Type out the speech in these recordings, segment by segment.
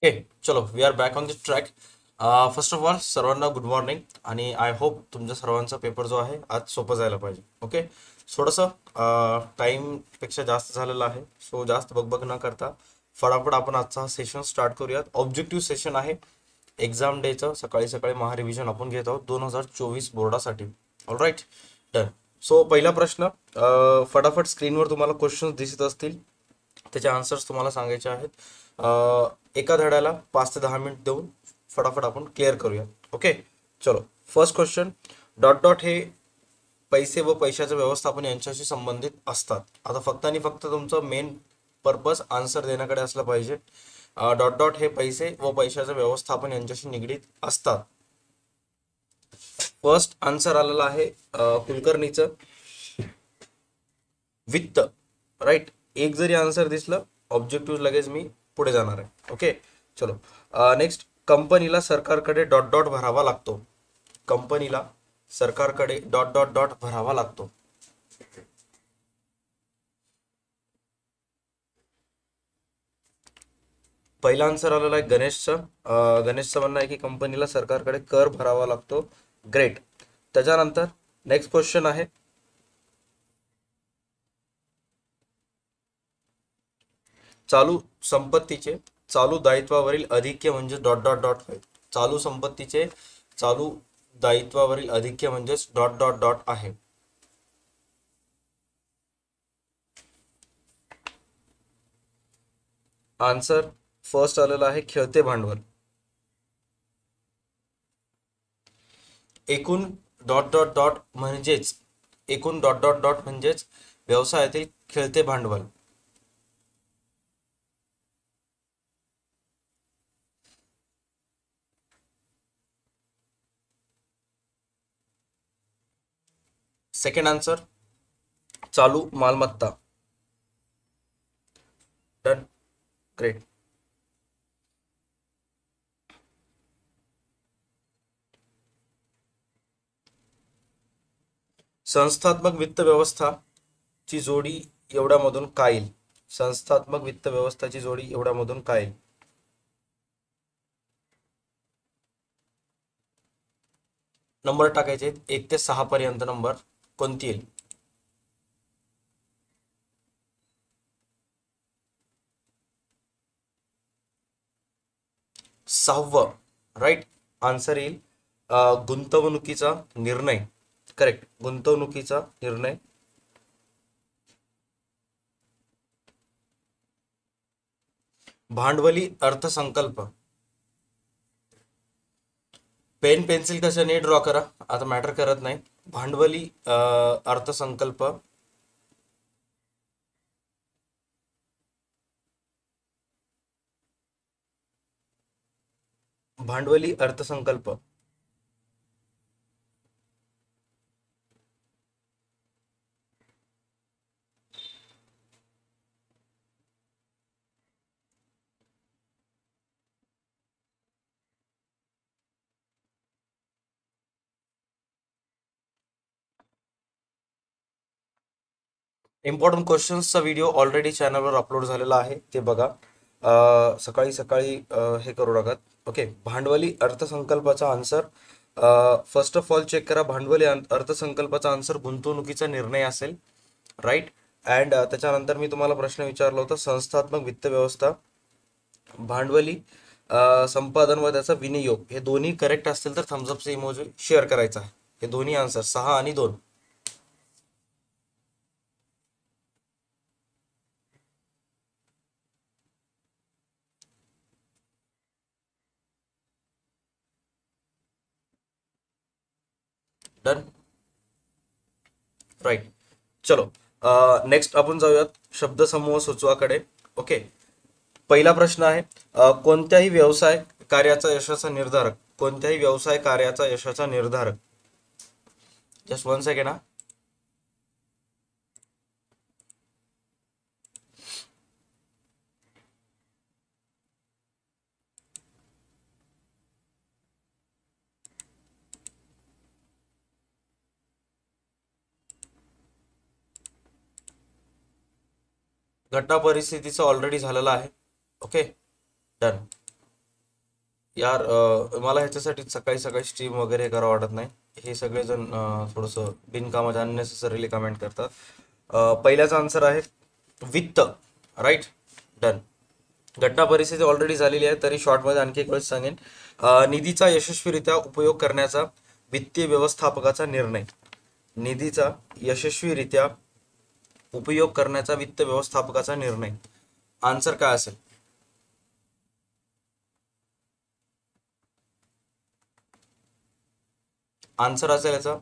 Okay, चलो we are back on the track. First of all सर्वांना good morning आणि I hope तुमच्या सर्वांचा पेपर जो आहे आज सोपं जायला पाहिजे. ओके, थोडंसं टाईमपेक्षा जास्त झालेलं आहे, सो जास्त बकबक न करता फटाफट आपण आजचा हा सेशन स्टार्ट करूयात. ऑब्जेक्टिव्ह सेशन आहे एक्झाम डेचं. सकाळी सकाळी महारिव्हिजन आपण घेत आहोत 2024 बोर्डासाठी. All right, done. सो पहिला प्रश्न, फटाफट स्क्रीनवर तुम्हाला क्वेश्चन्स दिसत असतील, त्याचे आन्सर्स तुम्हाला सांगायचे आहेत. एका धड्याला 5 ते 10 मिनिट देऊन फटाफट आपण क्लिअर करूया. ओके, चलो. फर्स्ट क्वेश्चन, डॉट डॉट हे पैसे व पैशाचं व्यवस्थापन यांच्याशी संबंधित असतात. आता फक्त आणि फक्त तुमचं मेन पर्पज आन्सर देण्याकडे असलं पाहिजे. डॉट डॉट हे पैसे व पैशाचं व्यवस्थापन यांच्याशी निगडीत असतात. फर्स्ट आन्सर आलेला आहे कुलकर्णीचं वित्त. राईट, एक जरी आन्सर दिसलं ऑब्जेक्टिव्ह लगेच मी पुढे जाणार आहे. ओके, चलो. नेक्स्ट, कंपनीला सरकारकडे डॉट डॉट भरावा लागतो. कंपनीला सरकारकडे डॉट डॉट डॉट भरावा लागतो. पहिला आन्सर आलेला आहे गणेशचं. गणेशचं म्हणणं आहे की कंपनीला सरकारकडे कर भरावा लागतो. ग्रेट. त्याच्यानंतर नेक्स्ट क्वेश्चन आहे, चालू संपत्तीचे चालू दायित्वावरील अधिक्य म्हणजे डॉट डॉट डॉट आहे. चालू संपत्तीचे चालू दायित्वावरील अधिक्य म्हणजेच डॉट डॉट डॉट आहे. आन्सर फर्स्ट आलेला आहे खेळते भांडवल. एकूण डॉट डॉट डॉट म्हणजेच एकूण डॉट डॉट डॉट म्हणजेच व्यवसायातील खेळते भांडवल. सेकंड आन्सर चालू मालमत्ता. Done, great. संस्थात्मक वित्त व्यवस्था ची जोडी एवढ्यामधून काय येईल? संस्थात्मक वित्त व्यवस्थाची जोडी एवढ्यामधून काय येईल? नंबर टाकायचे 1 ते 6 पर्यंत. नंबर कोणती येईल? 6वं. राईट आन्सर येईल गुंतवणुकीचा निर्णय. करेक्ट, गुंतवणुकीचा निर्णय. भांडवली अर्थसंकल्प. पेन पेन्सिल कशाने ड्रॉ करा, आता मॅटर करत नाही. भांडवली अर्थसंकल्प. भांडवली अर्थसंकल्प. इम्पॉर्टंट क्वेश्चन्सचा व्हिडिओ ऑलरेडी चॅनलवर अपलोड झालेला आहे, ते बघा. सकाळी सकाळी हे करू नका. ओके, भांडवली अर्थसंकल्पाचा answer first of all check करा. भांडवली अर्थसंकल्पाचा आन्सर गुंतवणुकीचा निर्णय असेल. राईट. अँड त्याच्यानंतर मी तुम्हाला प्रश्न विचारला होता संस्थात्मक वित्त व्यवस्था, भांडवली संपादन व त्याचा विनियोग, हे दोन्ही करेक्ट असतील तर थम्सअपचे इमोजी शेअर करायचा आहे. हे दोन्ही आन्सर 6 आणि 2. Done, right. चलो, नेक्स्ट आपण जाऊयात शब्दसमूह सुचवाकडे. ओके, पहिला प्रश्न आहे, कोणत्याही व्यवसाय कार्याचा यशाचा निर्धारक. कोणत्याही व्यवसाय कार्याचा यशाचा निर्धारक. जस्ट 1 सेकंड हा. घटना परिस्थितीचं ऑलरेडी झालेलं आहे. Okay, done. यार मला ह्याच्यासाठी सकाळी सकाळी स्ट्रीम वगैरे करावं वाटत नाही. हे सगळेजण थोडंसं बिनकामाचे अननेसेसरीली कमेंट करतात. पहिल्याचा आन्सर आहे वित्त. राईट. डन. घटना परिस्थिती ऑलरेडी झालेली आहे, तरी शॉर्टमध्ये आणखी एक वेळेस सांगेन. निधीचा यशस्वीरित्या उपयोग करण्याचा वित्तीय व्यवस्थापकाचा निर्णय. निधीचा यशस्वीरित्या उपयोग करण्याचा वित्त व्यवस्थापकाचा निर्णय. आन्सर काय असेल? आन्सर असेल याचा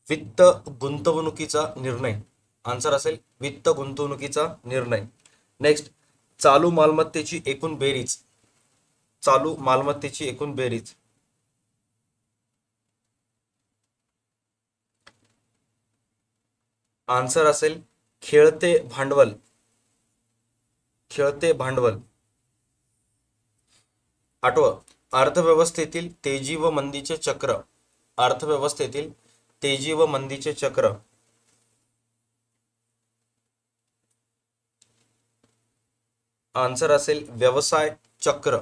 वित्त गुंतवणुकीचा निर्णय. आन्सर असेल वित्त गुंतवणुकीचा निर्णय. नेक्स्ट, चालू मालमत्तेची एकूण बेरीज. चालू मालमत्तेची एकूण बेरीज. आन्सर असेल खेळते भांडवल. खेळते भांडवल. आठवं, अर्थव्यवस्थेतील तेजी व मंदीचे चक्र. अर्थव्यवस्थेतील तेजी व मंदीचे चक्र. आन्सर असेल व्यवसाय चक्र.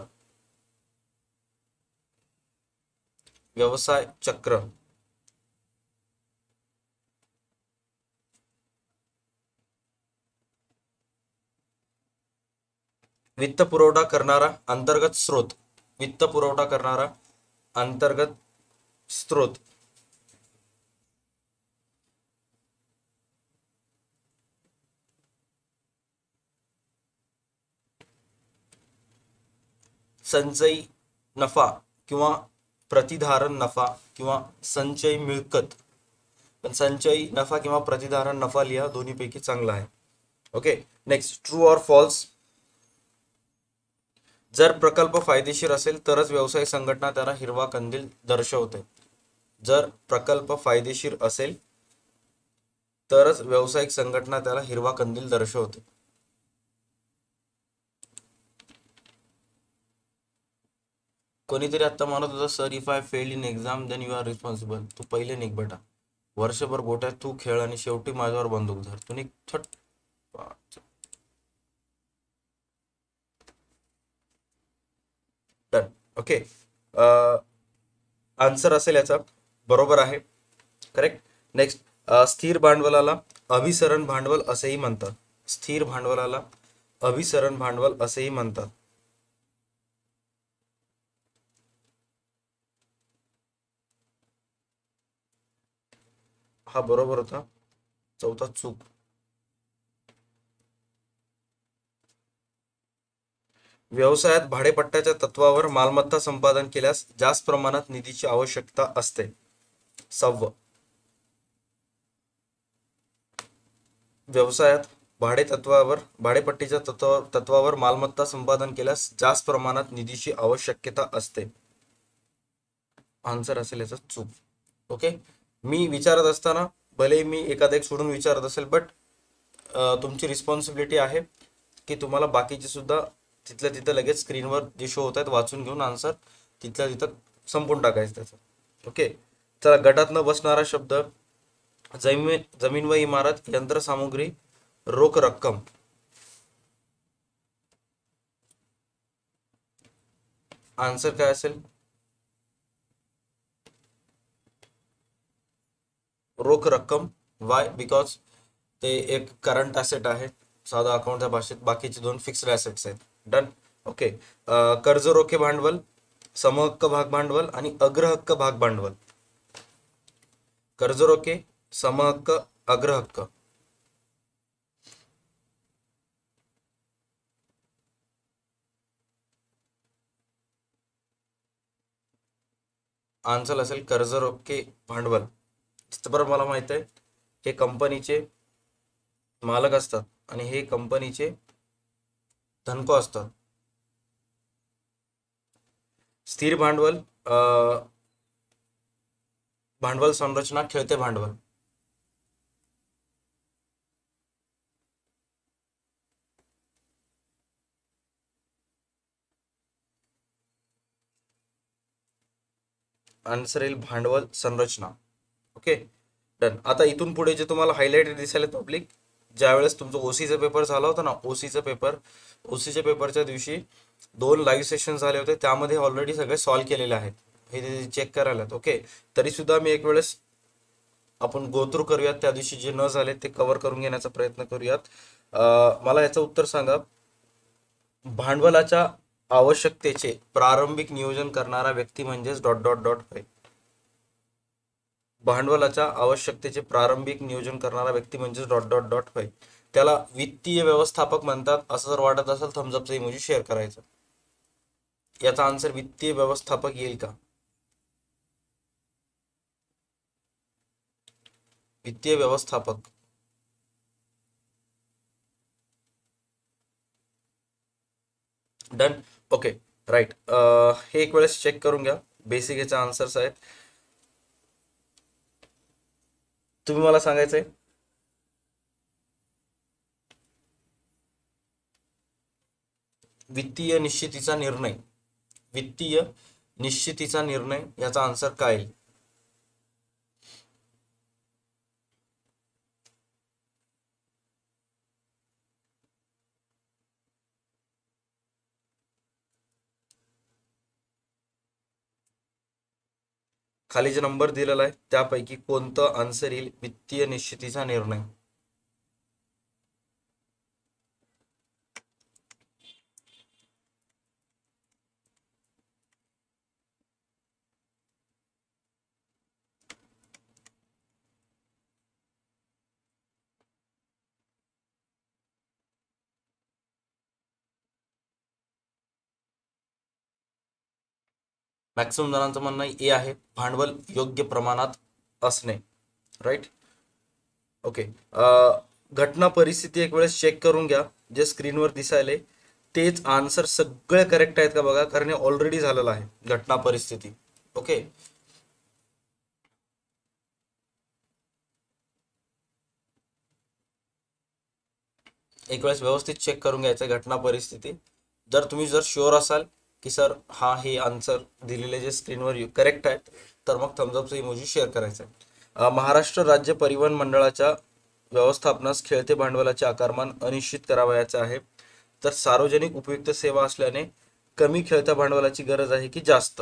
व्यवसाय चक्र. वित्त पुरवठा करणारा अंतर्गत स्रोत. वित्त पुरवठा करणारा अंतर्गत स्रोत. संचयी नफा किंवा प्रतिधारण नफा किंवा संचयी मिळकत. पण संचयी नफा किंवा प्रतिधारण नफा लिहा, दोन्हीपैकी चांगला आहे. Okay. Next, true or false. जर प्रकल्प फायदेशीर असेल तरच व्यवसाय संघटना त्याला हिरवा कंदील दर्शवते. जर प्रकल्प फायदेशीर असेल तरच व्यावसायिक संघटना त्याला हिरवा कंदील दर्शवते. कोणीतरी आता म्हणत होतं, sir if I fail in exam then you are responsible. तू पहिले निघ बेटा. वर्षभर गोट्यात तू खेळ आणि शेवटी माझ्यावर बंदूक धर. तू निघ. थट. डन. ओके. आन्सर असेल याचा बरोबर आहे. करेक्ट. नेक्स्ट, स्थिर भांडवलाला अभिसरण भांडवल असेही म्हणतात. स्थिर भांडवलाला अभिसरण भांडवल असेही म्हणतात. हा बरोबर होता. चौथा चूक. व्यवसायात भाडेपट्ट्याच्या तत्वावर मालमत्ता संपादन केल्यास जास्त प्रमाणात निधीची आवश्यकता असते. 6. व्यवसायात भाडेपट्टीच्या तत्वावर मालमत्ता संपादन केल्यास जास्त प्रमाणात निधीची आवश्यकता असते. आन्सर असेल याचा चूक. ओके. मी विचारत असताना भले मी एखादा एक सोडून विचारत असेल, बट तुमची रिस्पॉन्सिबिलिटी आहे की तुम्हाला बाकीचे सुद्धा तिथल्या तिथं लगेच स्क्रीनवर जे शो होत आहेत वाचून घेऊन आन्सर तिथल्या तिथं संपून टाकायचं त्याचं. ओके. चला, गटात न बसणारा शब्द. जमीन व इमारत, यंत्रसामुग्री, रोख रक्कम. आन्सर काय असेल? रोख रक्कम. वाय? बिकॉज ते एक करंट ॲसेट आहे साधा अकाउंटच्या भाषेत. बाकीचे दोन फिक्स्ड ॲसेट्स आहेत. डन. ओके. कर्ज रोखे भांडवल, समहक्क भाग भांडवल आणि अग्रहक्क भाग भांडवल. कर्ज रोखे, समहक्क, अग्रहक्क. आन्सर असेल कर्ज रोखे भांडवल. जिथपर्यंत मला माहित आहे हे कंपनीचे मालक असतात आणि हे कंपनीचे धनको असतात. स्थिर भांडवल, भांडवल संरचना, खेळते भांडवल. आन्सर येईल भांडवल संरचना. ओके. डन. आता इथून पुढे जे तुम्हाला हायलाइट दिसायला पब्लिक, ज्यावेळेस तुमचं ओसीचा पेपर झाला होता ना, ओसीच्या पेपरच्या दिवशी 2 लाईव्ह सेशन झाले होते, त्यामध्ये ऑलरेडी सगळे सॉल्व्ह केलेले आहेत, हे चेक करायला. ओके, तरी सुद्धा मी एक वेळेस आपण गो थ्रू करूयात, त्या दिवशी जे न झाले ते कव्हर करून घेण्याचा प्रयत्न करूयात. मला याचं उत्तर सांगा. भांडवलाच्या आवश्यकतेचे प्रारंभिक नियोजन करणारा व्यक्ती म्हणजेच डॉट डॉट डॉट होय. भांडवलाच्या आवश्यकतेचे प्रारंभिक नियोजन करणारा व्यक्ती म्हणजेच डॉट डॉट डॉट होय. त्याला वित्तीय व्यवस्थापक म्हणतात. असं जर वाटत असेल थम्सअपचा इमोजी शेअर करायचं. याचा आन्सर वित्तीय व्यवस्थापक येईल का? वित्तीय व्यवस्थापक. डन. Okay, right. हे एक वेळेस चेक करून घ्या. बेसिक याचे आन्सर्स आहेत. तुम्ही मला सांगायचंय वित्तीय निश्चितीचा निर्णय. वित्तीय निश्चितीचा निर्णय याचा आन्सर काय येईल? खाली जे नंबर दिलेला आहे त्यापैकी कोणतं आन्सर येईल वित्तीय निश्चितीचा निर्णय? मॅक्सिमम जणांचं म्हणणं ए आहे, भांडवल योग्य प्रमाणात असणे. राईट. ओके. घटना परिस्थिती एक वेळेस चेक करून घ्या. जे स्क्रीनवर दिसायले तेच आन्सर सगळे करेक्ट आहेत का बघा, कारण हे ऑलरेडी झालेलं आहे घटना परिस्थिती. ओके, एक वेळेस व्यवस्थित चेक करून घ्यायचं घटना परिस्थिती. जर शुअर असाल की सर हा हे आन्सर दिलेले जे स्क्रीनवर करेक्ट आहेत, तर मग थम्सअपचं इमोजी शेअर करायचं आहे. महाराष्ट्र राज्य परिवहन मंडळाच्या व्यवस्थापनास खेळते भांडवलाचे आकारमान अनिश्चित करावयाचे आहे. तर सार्वजनिक उपयुक्त सेवा असल्याने कमी खेळत्या भांडवलाची गरज आहे की जास्त?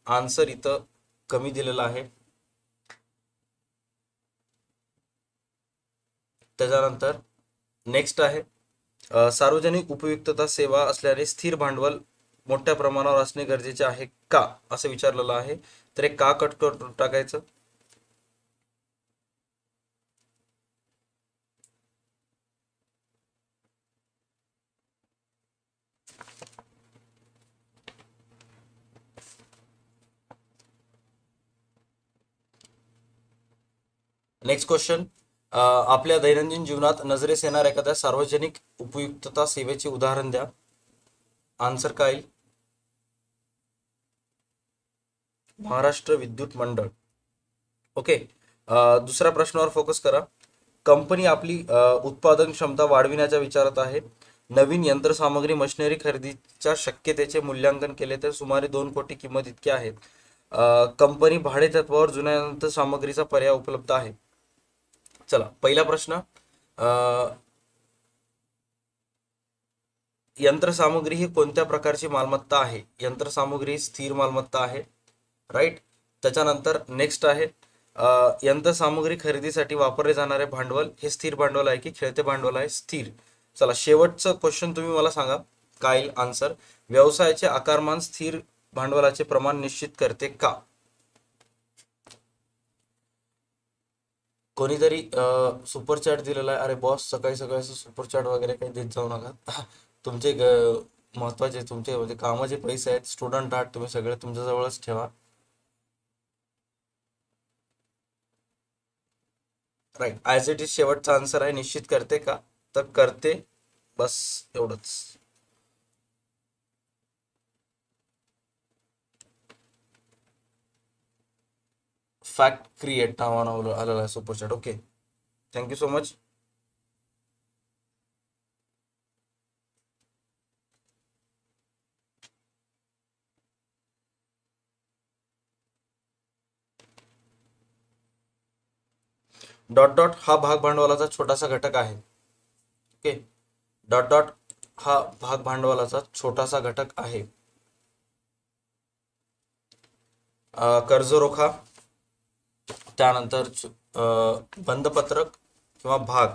आन्सर इथं कमी दिलेला आहे. त्याच्यानंतर नेक्स्ट आहे सार्वजनिक उपयुक्तता सेवा असल्याने स्थिर भांडवल मोठ्या प्रमाणावर असणे गरजेचे आहे का, असं विचारलेलं आहे. तर एक का कट करून टाकायचं. Next question. आपल्या दैनंदिन जीवनात नजरेस येणाऱ्या एखाद्या सार्वजनिक उपयुक्तता सेवेचे उदाहरण द्या. आन्सर काय येईल? महाराष्ट्र विद्युत मंडळ. ओके. दुसऱ्या प्रश्नावर फोकस करा. कंपनी आपली उत्पादन क्षमता वाढविण्याच्या विचारात आहे. नवीन यंत्रसामग्री मशिनरी खरेदीच्या शक्यतेचे मूल्यांकन केले तर सुमारे 2 कोटी किंमत इतकी आहेत. कंपनी भाडे तत्वावर जुन्या यंत्रसामग्रीचा पर्याय उपलब्ध आहे. चला, पहिला प्रश्न. यंत्रसामग्री ही कोणत्या प्रकारची मालमत्ता आहे? यंत्रसामग्री स्थिर मालमत्ता आहे. राईट. त्याच्यानंतर नेक्स्ट आहे यंत्रसामग्री खरेदीसाठी वापरले जाणारे भांडवल हे स्थिर भांडवल आहे की खेळते भांडवल आहे? स्थिर. चला, शेवटचं क्वेश्चन तुम्ही मला सांगा काय येईल आन्सर. व्यवसायाचे आकारमान स्थिर भांडवलाचे प्रमाण निश्चित करते का? कोणीतरी सुपर चॅट दिलेला आहे. अरे बॉस, सकाळी सकाळी सुपर चॅट वगैरे काही देत जाऊ नका. तुमचे महत्वाचे तुमचे म्हणजे कामाचे पैसे आहेत, स्टुडंट आहात तुम्ही सगळे, तुमच्या जवळच ठेवा. राईट. ॲज इट इज शेवटचा आन्सर आहे. निश्चित करते का? तर करते. बस एवढंच. फॅक्ट क्रिएट नावानं आलेलं आहे super chat. Okay, thank you so much. Dot dot हा भाग भांडवलाचा छोटासा घटक आहे. ओके, डॉट डॉट हा भाग भांडवलाचा छोटासा घटक आहे. कर्जरोखा, त्यानंतर बंधपत्रक किंवा भाग,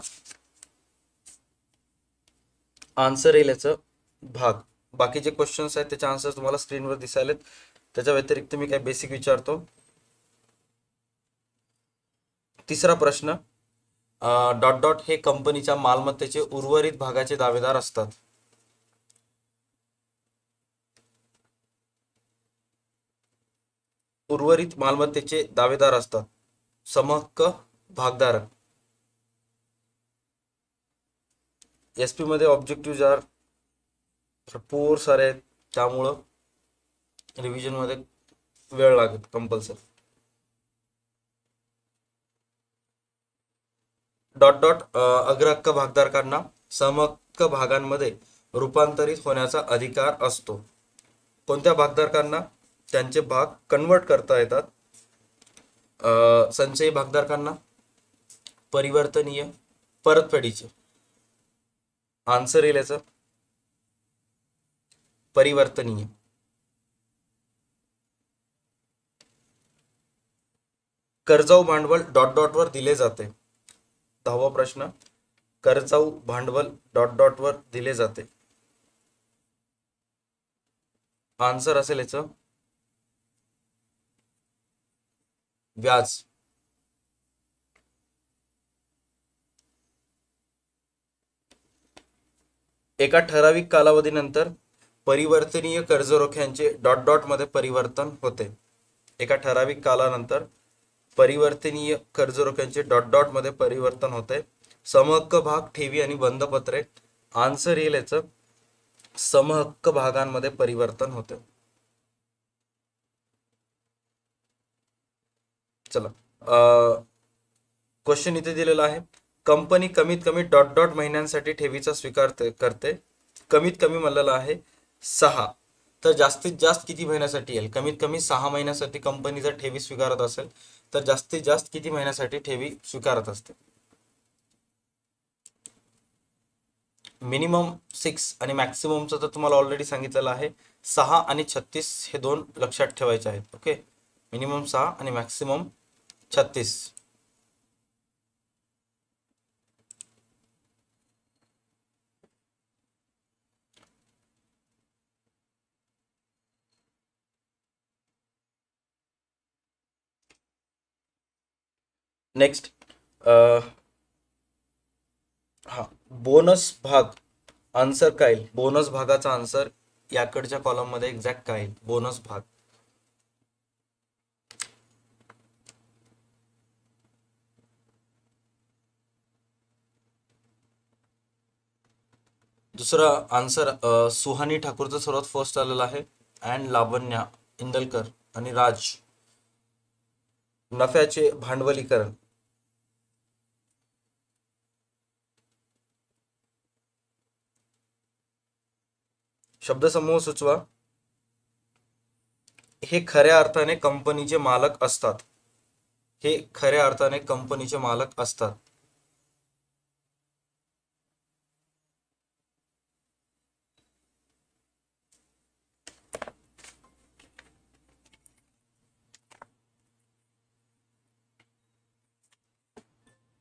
आन्सर येईल याचं भाग. बाकीचे क्वेश्चन्स आहेत त्याचे आन्सर तुम्हाला स्क्रीनवर दिसायलेत. त्याच्या व्यतिरिक्त मी काय बेसिक विचारतो. तिसरा प्रश्न, डॉट डॉट हे कंपनीच्या मालमत्तेचे उर्वरित भागाचे दावेदार असतात. उर्वरित मालमत्तेचे दावेदार असतात. समहक्क भागधारक. एसपी मध्ये ऑब्जेक्टिव्ह जार भरपूर सारे आहेत, त्यामुळं रिव्हिजन मध्ये वेळ लागेल कंपल्सरी. डॉट डॉट अग्रहक्क भागधारकांना समहक्क भागांमध्ये रूपांतरित होण्याचा अधिकार असतो. कोणत्या भागधारकांना? त्यांचे भाग कन्वर्ट करता येतात. संचयी भागधारकांना, परिवर्तनीय, परतफेडीचे. आन्सर येईल याचं परिवर्तनीय. कर्जाऊ भांडवल डॉट डॉट वर दिले जाते. 10वा प्रश्न, कर्जाऊ भांडवल डॉट डॉट वर दिले जाते. आन्सर असेल याचं व्याज. एका ठराविक कालावधीनंतर परिवर्तनीय कर्जरोख्यांचे डॉट डॉट मध्ये परिवर्तन होते. एका ठराविक कालानंतर परिवर्तनीय कर्जरोख्यांचे डॉट डॉट मध्ये परिवर्तन होते. समहक्क भाग, ठेवी आणि बंधपत्रे. आन्सर येईल याचं समहक्क भागांमध्ये परिवर्तन होते. चला, क्वेश्चन इथे दिलेला आहे. कंपनी कमीत कमी डॉट डॉट महिन्यांसाठी ठेवीचा स्वीकार करते. कमीत कमी म्हणलेलं आहे 6, तर जास्तीत जास्त किती महिन्यासाठी येईल? कमीत कमी 6 महिन्यासाठी कंपनी जर ठेवी स्वीकारत असेल तर जास्तीत जास्त किती महिन्यासाठी ठेवी स्वीकारत असते? मिनिमम 6 आणि मॅक्सिममचं तर तुम्हाला ऑलरेडी सांगितलेलं आहे. 6 आणि 36 हे दोन लक्षात ठेवायचे आहेत. ओके, मिनिमम 6 आणि मॅक्सिमम 36. नेक्स्ट, हा बोनस भाग. आन्सर काय येईल? बोनस भागाचा आन्सर याकडच्या कॉलम मध्ये एक्झॅक्ट काय येईल? बोनस भाग. दुसरा आन्सर सुहानी ठाकूरचा सर्वात फर्स्ट आलेला आहे. अँड लावण्या इंदलकर आणि राज. नफ्याचे भांडवलीकरण. शब्दसमूह सुचवा. हे खऱ्या अर्थाने कंपनीचे मालक असतात. हे खऱ्या अर्थाने कंपनीचे मालक असतात.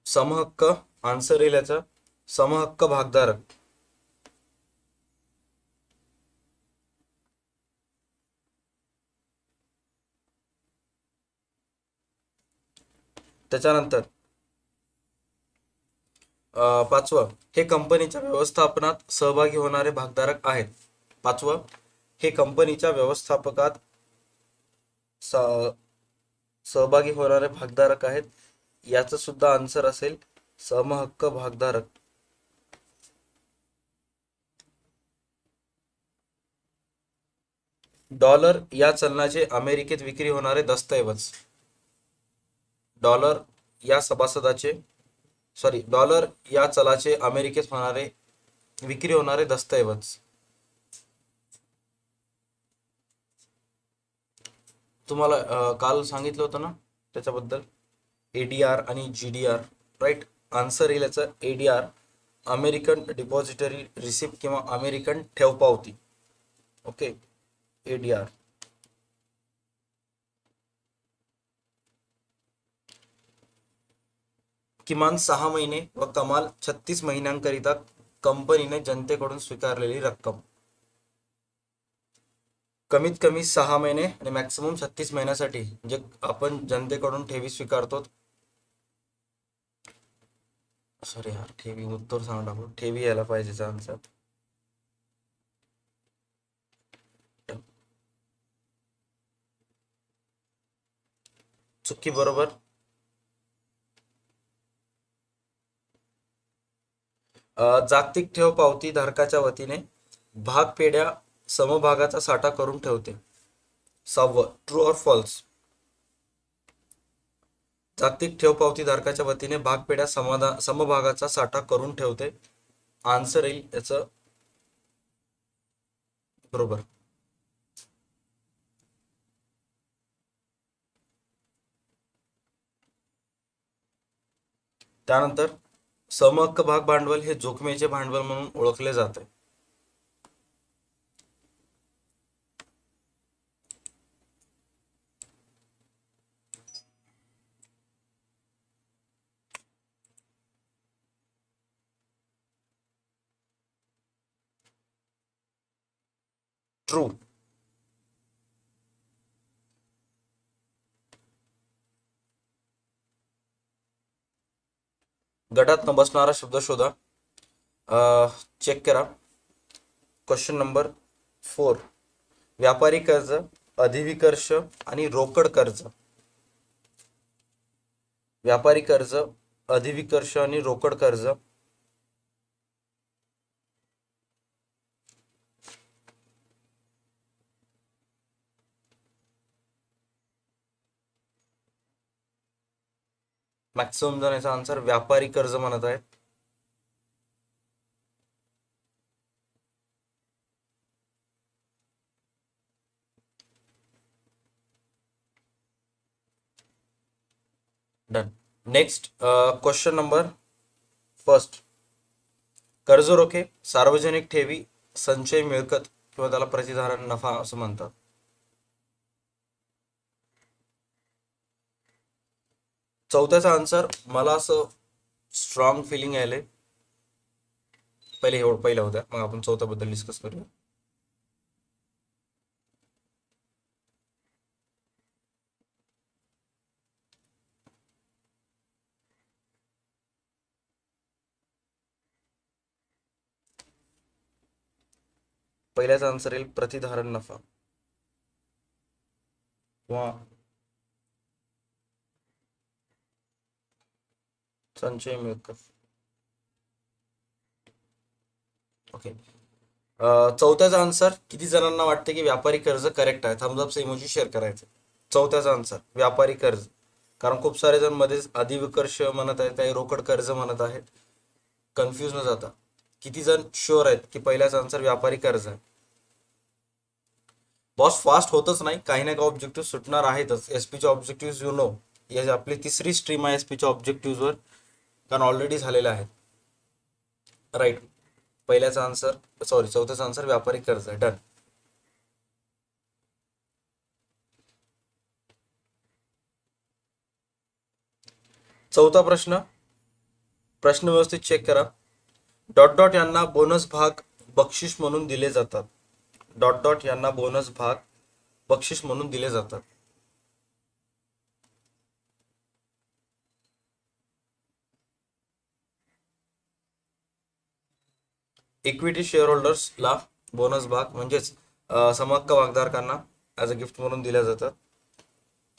समहक्क. आन्सर येईल याचा समहक्क भागधारक. त्याच्यानंतर 5वं, हे कंपनीच्या व्यवस्थापनात सहभागी होणारे भागधारक आहेत. 5वं, हे कंपनीच्या व्यवस्थापकात सहभागी होणारे भागधारक आहेत. याचं सुद्धा आन्सर असेल समहक्क भागधारक. डॉलर या चलनाचे अमेरिकेत विक्री होणारे दस्तऐवज. डॉलर या सभासदाचे डॉलर या चलाचे अमेरिकेत होणारे विक्री होणारे दस्तऐवज. तुम्हाला काल सांगितलं होतं ना त्याच्याबद्दल, एडीआर आणि जीडीआर. राईट. आन्सर येईल याचं ADR, अमेरिकन डिपॉझिटरी रिसिप्ट किंवा अमेरिकन ठेव पावती. Okay, ADR. किमान 6 महिने व कमाल 36 महिन्यांकरिता कंपनीने जनतेकडून स्वीकारलेली रक्कम. कमीत कमी 6 महिने आणि मॅक्सिमम 36 महिन्यासाठी जे आपण जनतेकडून ठेवी स्वीकारतो. सॉरी यार, ठेवी उत्तर सांगा टाकू, ठेवी यायला पाहिजे आन्सर. चुकी बरोबर. जागतिक ठेव पावती धारकाच्या वतीने भाग पेढ्या समभागाचा साठा करून ठेवते. 6. True or false. जागतिक ठेव पावती धारकाच्या वतीने भाग पेढ्या समभागाचा साठा करून ठेवते. आन्सर येईल याचं बरोबर. त्यानंतर समहक्क भाग भांडवल हे जोखमीचे भांडवल म्हणून ओळखले जाते. ट्रू. गटात न बसणारा शब्द शोधा. चेक करा. Question number 4. व्यापारी कर्ज, अधिविकर्ष आणि रोकड कर्ज. व्यापारी कर्ज, अधिविकर्ष आणि रोकड कर्ज. मॅक्सिमम जण याचा आन्सर व्यापारी कर्ज म्हणत आहेत. डन. Next question number 1. कर्ज रोखे, सार्वजनिक ठेवी, संचय मिळकत किंवा त्याला प्रतिधारण नफा असं म्हणतात. चौथ्याचा आन्सर मला असं स्ट्रॉंग फिलिंग यायले. पहिल्या होत्या, मग आपण चौथ्याबद्दल डिस्कस करूया. पहिल्याचा आन्सर येईल प्रतिधारण नफा किंवा संचय मिळकत. ओके. चौथ्याचा आन्सर किती जणांना वाटते की व्यापारी कर्ज करेक्ट आहे? थम्स अप इमोजी शेअर करायचे. चौथ्याचा आन्सर व्यापारी कर्ज, कारण खूप सारे जण मध्येच अधिविकर्ष म्हणत आहेत, काही रोकड कर्ज म्हणत आहेत. कन्फ्यूज न जाता किती जण शुअर आहेत की पहिल्याचा आन्सर व्यापारी कर्ज आहे? बॉस फास्ट होतच नाही, काही ना काही ऑब्जेक्टिव्ह सुटणार आहेतच. एसपीचे ऑब्जेक्टिव्ह यू नो, ही आपली तिसरी स्ट्रीम आहे एसपीच्या ऑब्जेक्टिव्हवर, कारण ऑलरेडी झालेले आहेत. राईट. पहिल्याचा आन्सर चौथ्याचा आन्सर व्यापारी कर्ज. डन. चौथा प्रश्न व्यवस्थित चेक करा. डॉट डॉट यांना बोनस भाग बक्षीस म्हणून दिले जातात. डॉट डॉट यांना बोनस भाग बक्षीस म्हणून दिले जातात. इक्विटी शेअर होल्डर्सला बोनस भाग म्हणजेच समहक्क भागधारकांना ॲज अ गिफ्ट म्हणून दिल्या जातात.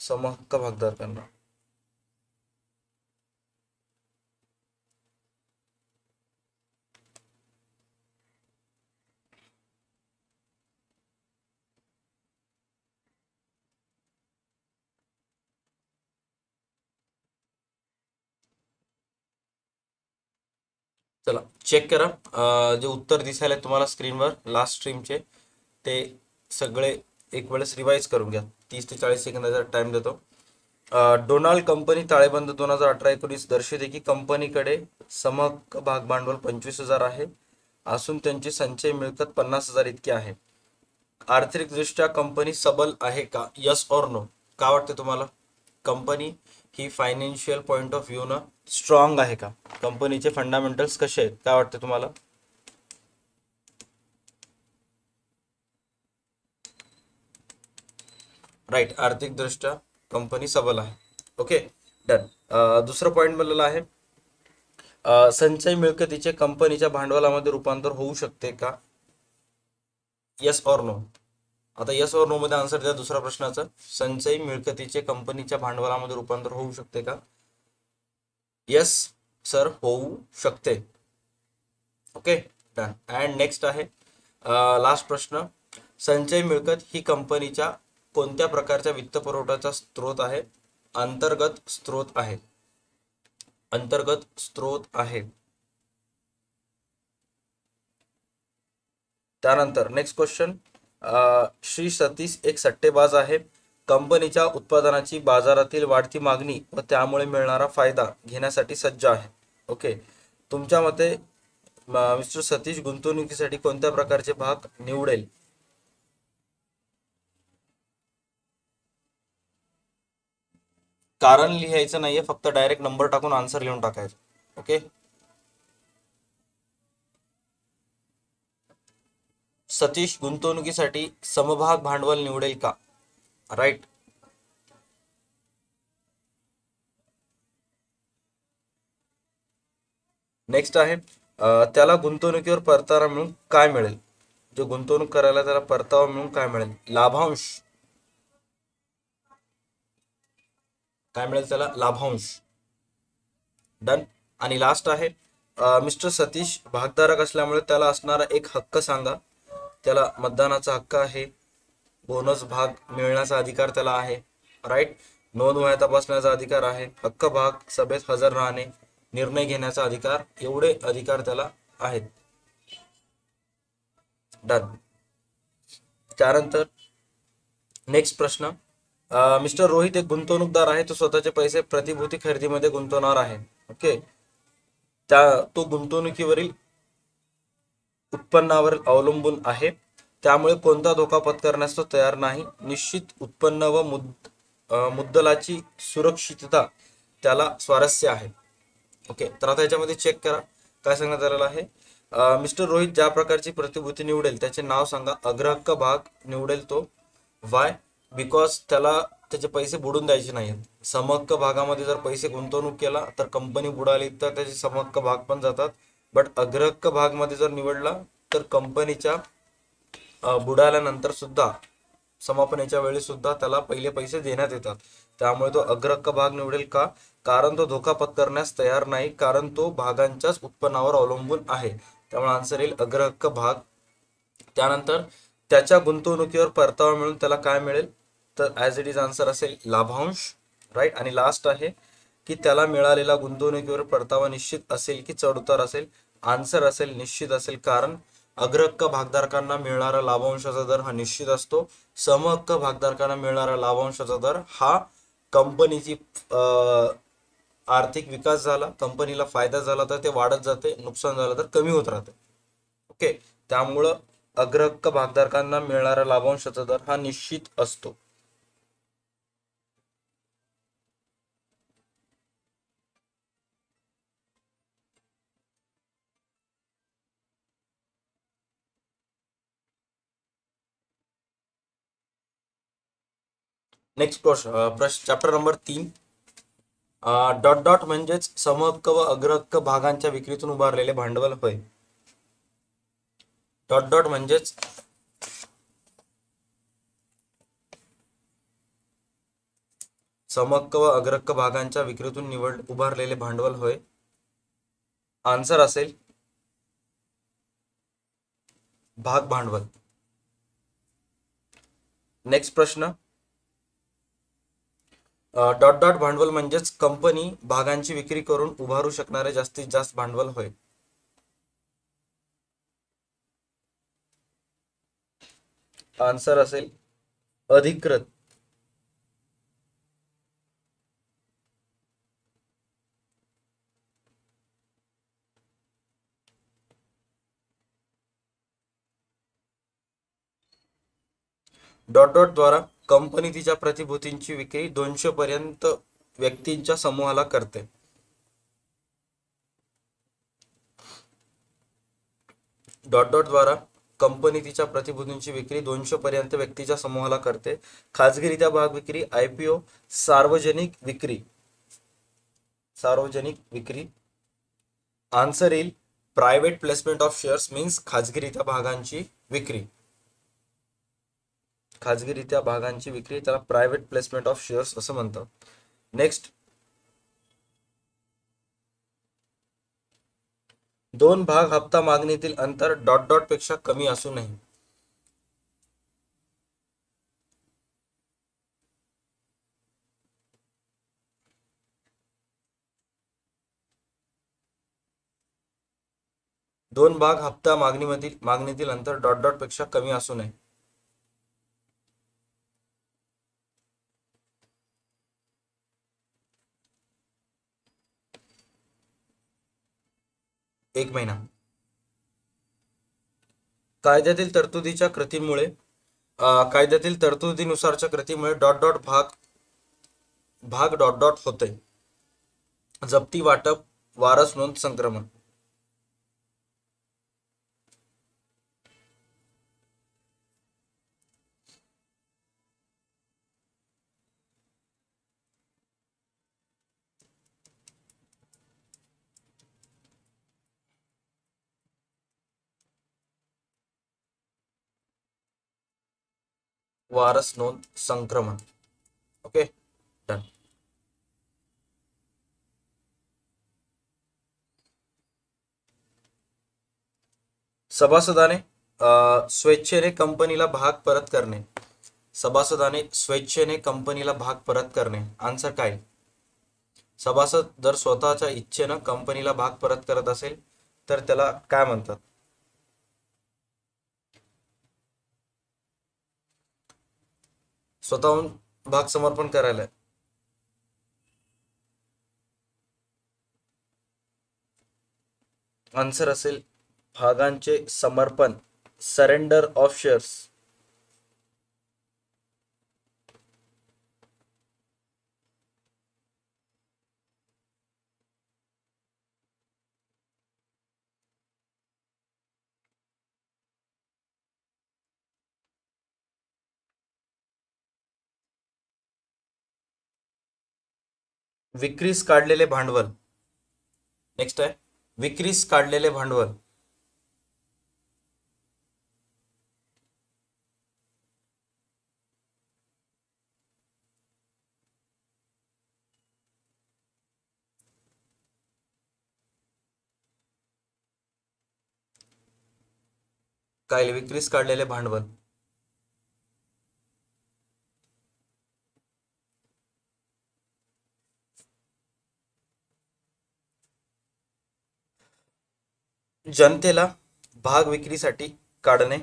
समहक्क भागधारकांना. चला चेक करा. जे उत्तर दिसायला तुम्हाला स्क्रीनवर लास्ट स्ट्रीमचे ते सगळे एक वेळेस रिवाइज करून घ्या. 30 ते 40 सेकंदाचा टाइम देतो. डोनाल्ड कंपनी ताळेबंद 2018-19 दर्शवते की कंपनीकडे समहक्क भाग भांडवल 25,000 आहे असून त्यांची संचयी मिळकत 50,000 इतकी आहे. आर्थिकदृष्ट्या कंपनी सबल आहे का? Yes or no? का वाटते तुम्हाला? कंपनी ही फायनान्शियल पॉइंट ऑफ व्ह्यू न स्ट्रॉंग आहे का? कंपनीचे फंडामेंटल्स कसे आहेत काय वाटते तुम्हाला? राईट, आर्थिकदृष्ट्या कंपनी सबल आहे. Okay, done. दुसरं पॉइंट बनलेलं आहे, संचय मिळकतीचे कंपनीच्या भांडवलामध्ये रूपांतर होऊ शकते का? Yes or no? आता यस ऑर नो मध्ये आन्सर द्या दुसऱ्या प्रश्नाचं. संचयी मिळकतीचे कंपनीच्या भांडवलामध्ये रूपांतर होऊ शकते का? यस सर, होऊ शकते. Okay, done. अँड नेक्स्ट आहे लास्ट प्रश्न, संचयी मिळकत ही कंपनीच्या कोणत्या प्रकारच्या वित्तपुरवठ्याचा स्रोत आहे? अंतर्गत स्रोत आहे. अंतर्गत स्रोत आहे. त्यानंतर नेक्स्ट क्वेश्चन, श्री सतीश एक सट्टेबाज आहे. कंपनीच्या उत्पादनाची बाजारातील वाढती मागणी व त्यामुळे मिळणारा फायदा घेण्यासाठी सज्ज आहे. ओके, तुमच्या मते मिस्टर सतीश गुंतवणुकीसाठी कोणत्या प्रकारचे भाग निवडेल? कारण लिहायचं नाहीये, फक्त डायरेक्ट नंबर टाकून आन्सर लिहून टाकायचं. ओके, सतीश गुंतवणुकीसाठी समभाग भांडवल निवडेल का? राईट. नेक्स्ट आहे, त्याला गुंतवणुकीवर परतावा मिळून काय मिळेल? जो गुंतवणूक करायला त्याला परतावा मिळून काय मिळेल? लाभांश. काय मिळेल त्याला? लाभांश. डन. आणि लास्ट आहे, मिस्टर सतीश भागधारक असल्यामुळे त्याला असणारा एक हक्क सांगा. त्याला मतदानाचा हक्क आहे, बोनस भाग मिळण्याचा अधिकार त्याला आहे, राईट, नोंद वह्या तपासण्याचा अधिकार आहे, हक्क भाग सभेत हजर राहणे, निर्णय घेण्याचा अधिकार, एवढे अधिकार त्याला आहेत. डन. त्यानंतर नेक्स्ट प्रश्न, मिस्टर रोहित एक गुंतवणूकदार आहे. तो स्वतःचे पैसे प्रतिभूती खरेदीमध्ये गुंतवणार आहे. ओके, तो गुंतवणुकीवरील उत्पन्नावर अवलंबून आहे, त्यामुळे कोणता धोका पत्करण्यास तो तयार नाही. निश्चित उत्पन्न व मुद्दलाची सुरक्षितता त्याला स्वारस्य आहे. ओके, तर आता याच्यामध्ये चेक करा काय सांगण्यात आलेलं आहे. मिस्टर रोहित ज्या प्रकारची प्रतिभूती निवडेल त्याचे नाव सांगा. अग्रहक्क भाग निवडेल तो. वाय? बिकॉज त्याला त्याचे पैसे बुडून द्यायचे नाहीत. समहक्क भागामध्ये जर पैसे गुंतवणूक केला तर कंपनी बुडाली तर त्याचे समहक्क भाग पण जातात. बट अग्रहक्क भाग मध्ये जर निवडला तर कंपनीच्या बुडाल्यानंतर सुद्धा समापनेच्या वेळी सुद्धा त्याला पहिले पैसे देण्यात येतात. त्यामुळे तो अग्रहक्क भाग निवडेल का? कारण तो धोका पत्करण्यास तयार नाही, कारण तो भागांच्याच उत्पन्नावर अवलंबून आहे. त्यामुळे आन्सर येईल अग्रहक्क भाग. त्यानंतर त्याच्या गुंतवणुकीवर परतावा मिळून त्याला काय मिळेल? तर ॲज इट इज आन्सर असेल लाभांश, राईट. आणि लास्ट आहे की त्याला मिळालेला गुंतवणुकीवर परतावा निश्चित असेल की चढउतार असेल? आन्सर असेल निश्चित असेल, कारण अग्रहक्क भागधारकांना मिळणारा लाभांशाचा दर हा निश्चित असतो. समहक्क भागधारकांना मिळणारा लाभांशाचा दर हा कंपनीची आर्थिक विकास झाला, कंपनीला फायदा झाला तर ते वाढत जाते, नुकसान झालं तर कमी होत राहते. ओके, त्यामुळं अग्रहक्क भागधारकांना मिळणारा लाभांशाचा दर हा निश्चित असतो. नेक्स्ट प्रश्न चॅप्टर नंबर 3. डॉट डॉट म्हणजेच समहक्क व अग्रहक्क भागांच्या विक्रीतून उभारलेले भांडवल होय. डॉट डॉट म्हणजेच समहक्क व अग्रहक्क भागांच्या विक्रीतून उभारलेले भांडवल होय. आन्सर असेल भाग भांडवल. नेक्स्ट प्रश्न, डॉट डॉट भांडवल म्हणजेच कंपनी भागांची विक्री करून उभारू शकणारे जास्तीत जास्त भांडवल होय. आन्सर असेल अधिकृत. डॉट डॉट द्वारा कंपनी तिच्या प्रतिभूतींची विक्री 200 पर्यंत व्यक्तींच्या समूहाला करते. डॉट डॉट द्वारा कंपनी तिच्या प्रतिभूतींची विक्री 200 पर्यंत व्यक्तीच्या समूहाला करते. खाजगीरित्या भाग विक्री, आयपीओ, सार्वजनिक विक्री. सार्वजनिक विक्री. आन्सर येईल private placement of shares means खाजगीरित्या भागांची विक्री. खाजगीरित्या भागांची विक्री त्याला प्रायव्हेट प्लेसमेंट ऑफ शेअर्स असं म्हणतात. नेक्स्ट, दोन भाग हप्ता मागणीतील अंतर डॉट डॉट पेक्षा कमी असू नये. दोन भाग हप्ता मागणीतील अंतर डॉट डॉट पेक्षा कमी असू नये. एक महिना. कायद्यातील तरतुदीच्या कृतीमुळे कायद्यातील तरतुदीनुसारच्या कृतीमुळे डॉट डॉट भाग डॉट डॉट होते. जप्ती, वाटप, वारस नोंद, संक्रमण. वारस नोंद, संक्रमण. Okay, done. सभासदाने स्वेच्छेने कंपनीला भाग परत करणे. सभासदाने स्वेच्छेने कंपनीला भाग परत करणे. आन्सर काय? सभासद जर स्वतःच्या इच्छेनं कंपनीला भाग परत करत असेल तर त्याला काय म्हणतात? स्वतःहून भाग समर्पण करायला. आन्सर असेल भागांचे समर्पण, सरेंडर ऑफ शेअर्स. विक्रीस काढलेले भांडवल. नेक्स्ट आहे विक्रीस काढलेले भांडवल. काय विक्रीस काढलेले भांडवल? जनतेला भाग विक्रीसाठी काढणे.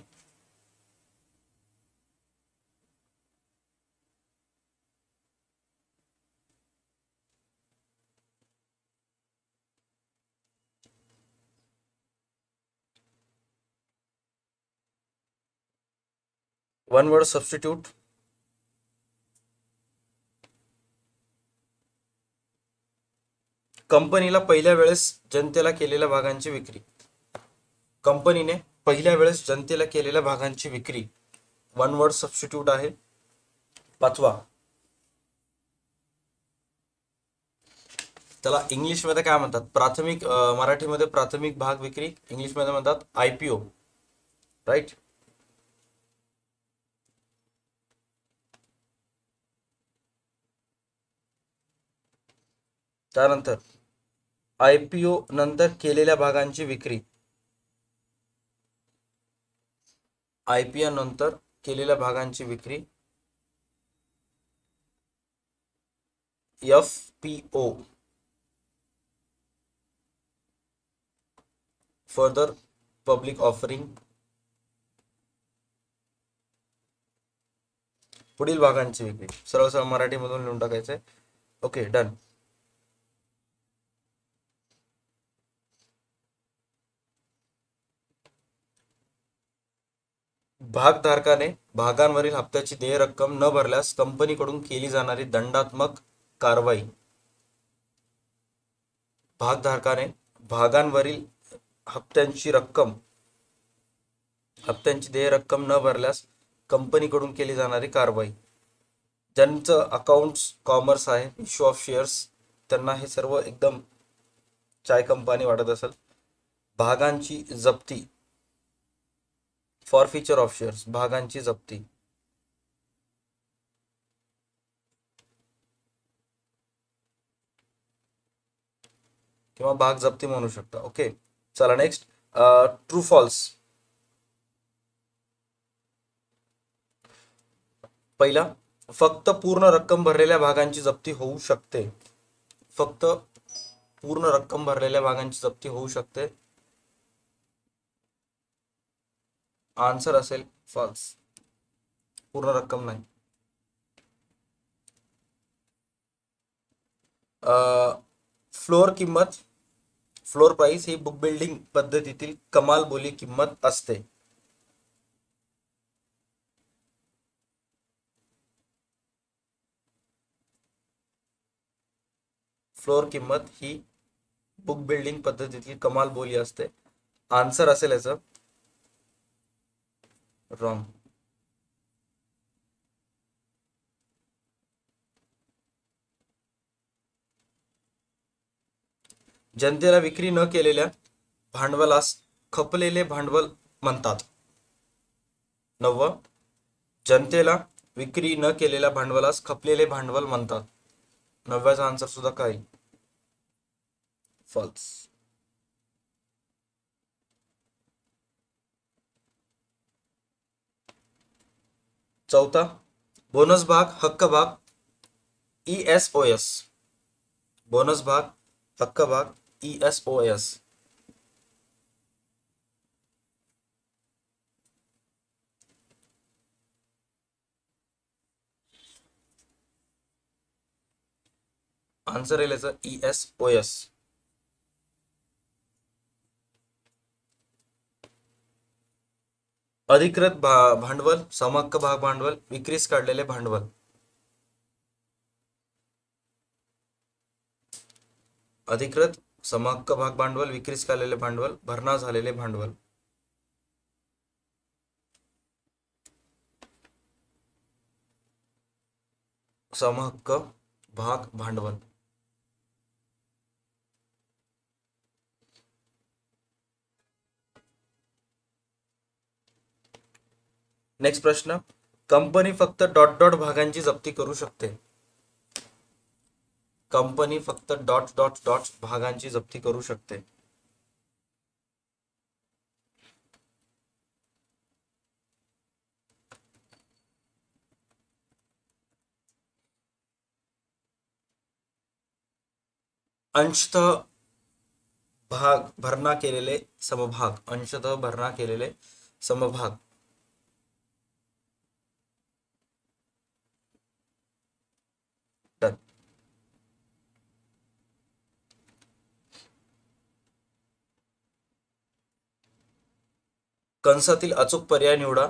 One word substitute. कंपनीला पहिल्या वेळेस जनतेला केलेल्या भागांची विक्री. कंपनीने पहिल्या वेळेस जनतेला केलेल्या भागांची विक्री. वन वर्ड सबस्टिट्यूट आहे. पाचवा, त्याला इंग्लिश मध्ये काय म्हणतात? प्राथमिक, मराठीमध्ये प्राथमिक भाग विक्री, इंग्लिश मध्ये म्हणतात आयपीओ. राईट. त्यानंतर आयपीओ नंतर केलेल्या भागांची विक्री. आयपीओ नंतर केलेल्या भागांची विक्री एफपीओ. Further public offering. पुढील भागांची विक्री. सरळ सरळ मराठीमधून लिहून टाकायचंय. Okay, done. भागधारकाने भागांवरील हप्त्याची देय रक्कम न भरल्यास कंपनीकडून केली जाणारी दंडात्मक कारवाई. भागधारकाने भागांवरील हप्त्यांची रक्कम हप्त्यांची देय रक्कम न भरल्यास कंपनीकडून केली जाणारी कारवाई. ज्यांचं अकाउंट्स कॉमर्स आहे, इश्यू ऑफ शेअर्स, त्यांना हे सर्व एकदम चाय कंपनी वाटत असेल. भागांची जप्ती, फॉरफिचर ऑफ शेअर्स, भागांची जप्ती. किंवा भाग जप्ती म्हणू शकता. ओके, चला नेक्स्ट. True false. पहिला, फक्त पूर्ण रक्कम भरलेल्या भागांची जप्ती होऊ शकते. फक्त पूर्ण रक्कम भरलेल्या भागांची जप्ती होऊ शकते. आन्सर असेल फॉल्स, पूर्ण रक्कम नाही. फ्लोर किंमत, फ्लोर प्राइस ही बुक बिल्डिंग पद्धतीतील कमाल बोली किंमत असते. फ्लोर किंमत ही बुक बिल्डिंग पद्धतीतील कमाल बोली असते. आन्सर असेल याचं रॉंग. जनतेला विक्री न केलेल्या भांडवलास खपलेले भांडवल म्हणतात. 9. जनतेला विक्री न केलेल्या भांडवलास खपलेले भांडवल म्हणतात. 9चा आन्सर सुद्धा काय? फॉल्स. चौथा, बोनस भाग, हक्क भाग, ESOS. बोनस भाग, हक्क भाग, ESOS. आन्सर येईल याचं ESOS. अधिकृत भांडवल, समहक्क भाग भांडवल, विक्रीस काढलेले भांडवल. अधिकृत, समहक्क भाग भांडवल, विक्रीस काढलेले भांडवल, भरणा झालेले भांडवल. समहक्क भाग भांडवल. नेक्स्ट प्रश्न, कंपनी फक्त डॉट डॉट भागांची जप्ती करू शकते. कंपनी फक्त डॉट डॉट डॉट भागांची जप्ती करू शकते. अंशतः भाग भरणा केलेले समभाग, अंशतः भरणा केलेले समभाग. डन. कंसातील अचूक पर्याय निवडा.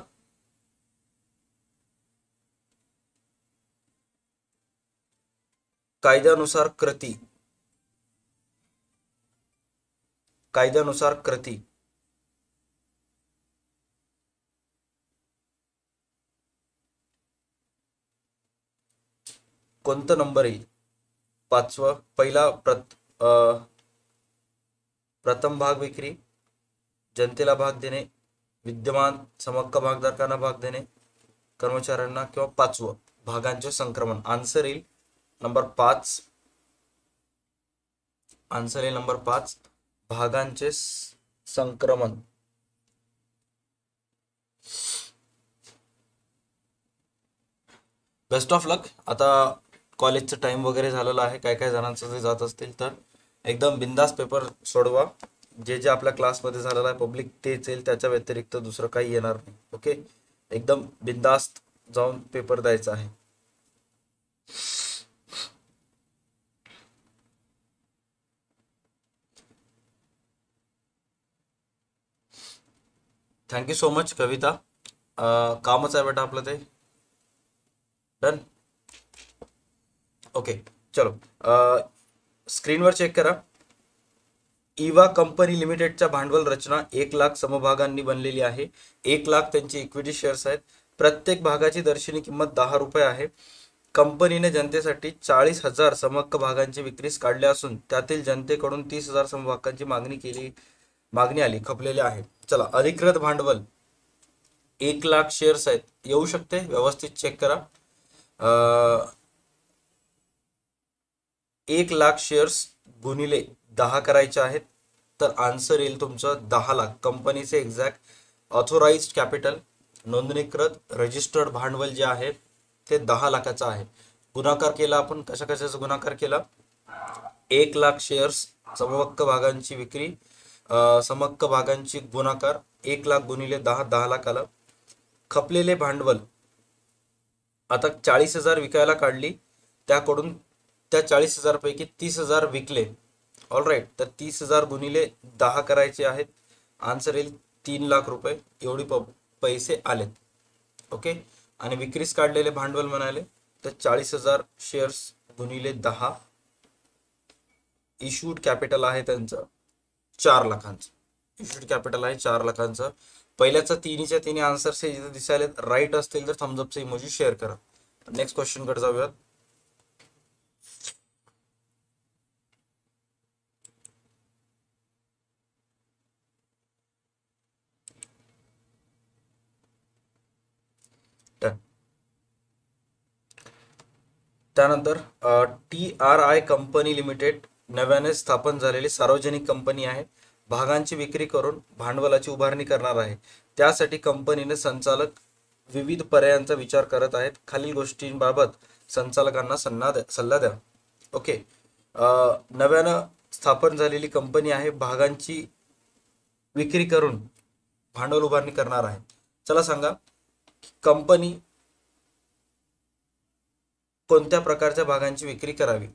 कायद्यानुसार कृती, कायद्यानुसार कृती. कोणतं नंबर येईल? 5वं. पहिला प्रथम भाग विक्री, जनतेला भाग देणे, विद्यमान समहक्क भागधारकांना भाग देणे, कर्मचाऱ्यांना, किंवा 5वं भागांचे संक्रमण. आन्सर येईल नंबर 5. आन्सर येईल नंबर 5, भागांचे संक्रमण. बेस्ट ऑफ लक. आता कॉलेजचं टाइम वगैरे झालेलं आहे. काय काय जणांचं जे जात असतील तर एकदम बिंदास पेपर सोडवा. जे जे आपल्या क्लासमध्ये झालेलं आहे पब्लिक तेच येईल, त्याच्या व्यतिरिक्त दुसरं काही येणार नाही. ओके, एकदम बिंदास्त जाऊन पेपर द्यायचा आहे. थँक्यू सो मच कविता. कामच आहे बेटा आपलं ते. डन. ओके चलो, स्क्रीनवर चेक करा. इवा कंपनी लिमिटेडच्या भांडवल रचना 1,00,000 समभागांनी बनलेली आहे. 1,00,000 त्यांची इक्विटी शेअर्स आहेत. प्रत्येक भागाची दर्शनी किंमत 10 रुपये आहे. कंपनीने जनतेसाठी 40,000 समहक्क भागांची विक्रीस काढले असून त्यातील जनतेकडून 30,000 समभागांची मागणी आली खपलेले आहे. चला, अधिकृत भांडवल 1,00,000 शेअर्स आहेत, येऊ शकते, व्यवस्थित चेक करा. 1,00,000 शेअर्स गुणिले 10 करायचे आहेत, तर आन्सर येईल तुमचं 10,00,000. कंपनीचे एक्झॅक्ट ऑथोराइज्ड कॅपिटल, नोंदणीकृत रजिस्टर्ड भांडवल जे आहे ते 10,00,000चं आहे. गुणाकार केला आपण, कशा कशाचा गुणाकार केला? 1,00,000 शेअर्स, समहक्क भागांची विक्री, समहक्क भागांची गुणाकार, 1,00,000 गुणिले 10, 10,00,000 आलं. खपलेले भांडवल आता 40,000 विकायला काढली, त्याकडून त्या 40,000 पैकी 30,000 विकले. ऑल राईट, तर 30,000 गुणिले 10 करायचे आहेत, आन्सर येईल 3,00,000 रुपये. एवढी पैसे आलेत. ओके, आणि विक्रीस काढलेले भांडवल म्हणाले तर 40,000 शेअर्स गुणिले 10, इश्यूड कॅपिटल आहे त्यांचं 4,00,000चं. इश्यूड कॅपिटल आहे 4,00,000चं. पहिल्याचा तिन्हीच्या तिन्ही आन्सर्स हे जिथे दिसायला राईट असतील तर थम्सअपचा इमोजी शेअर करा. नेक्स्ट क्वेश्चन कडे जाऊयात. त्यानंतर TRI कंपनी लिमिटेड नव्याने स्थापन झालेली सार्वजनिक कंपनी आहे. भागांची विक्री करून भांडवलाची उभारणी करणार आहे. त्यासाठी कंपनीने संचालक विविध पर्यायांचा विचार करत आहेत. खालील गोष्टींबाबत संचालकांना सल्ला द्या. ओके, नव्यानं स्थापन झालेली कंपनी आहे, भागांची विक्री करून भांडवल उभारणी करणार आहे. चला सांगा, कंपनी कोणत्या प्रकारच्या भागांची विक्री करावी?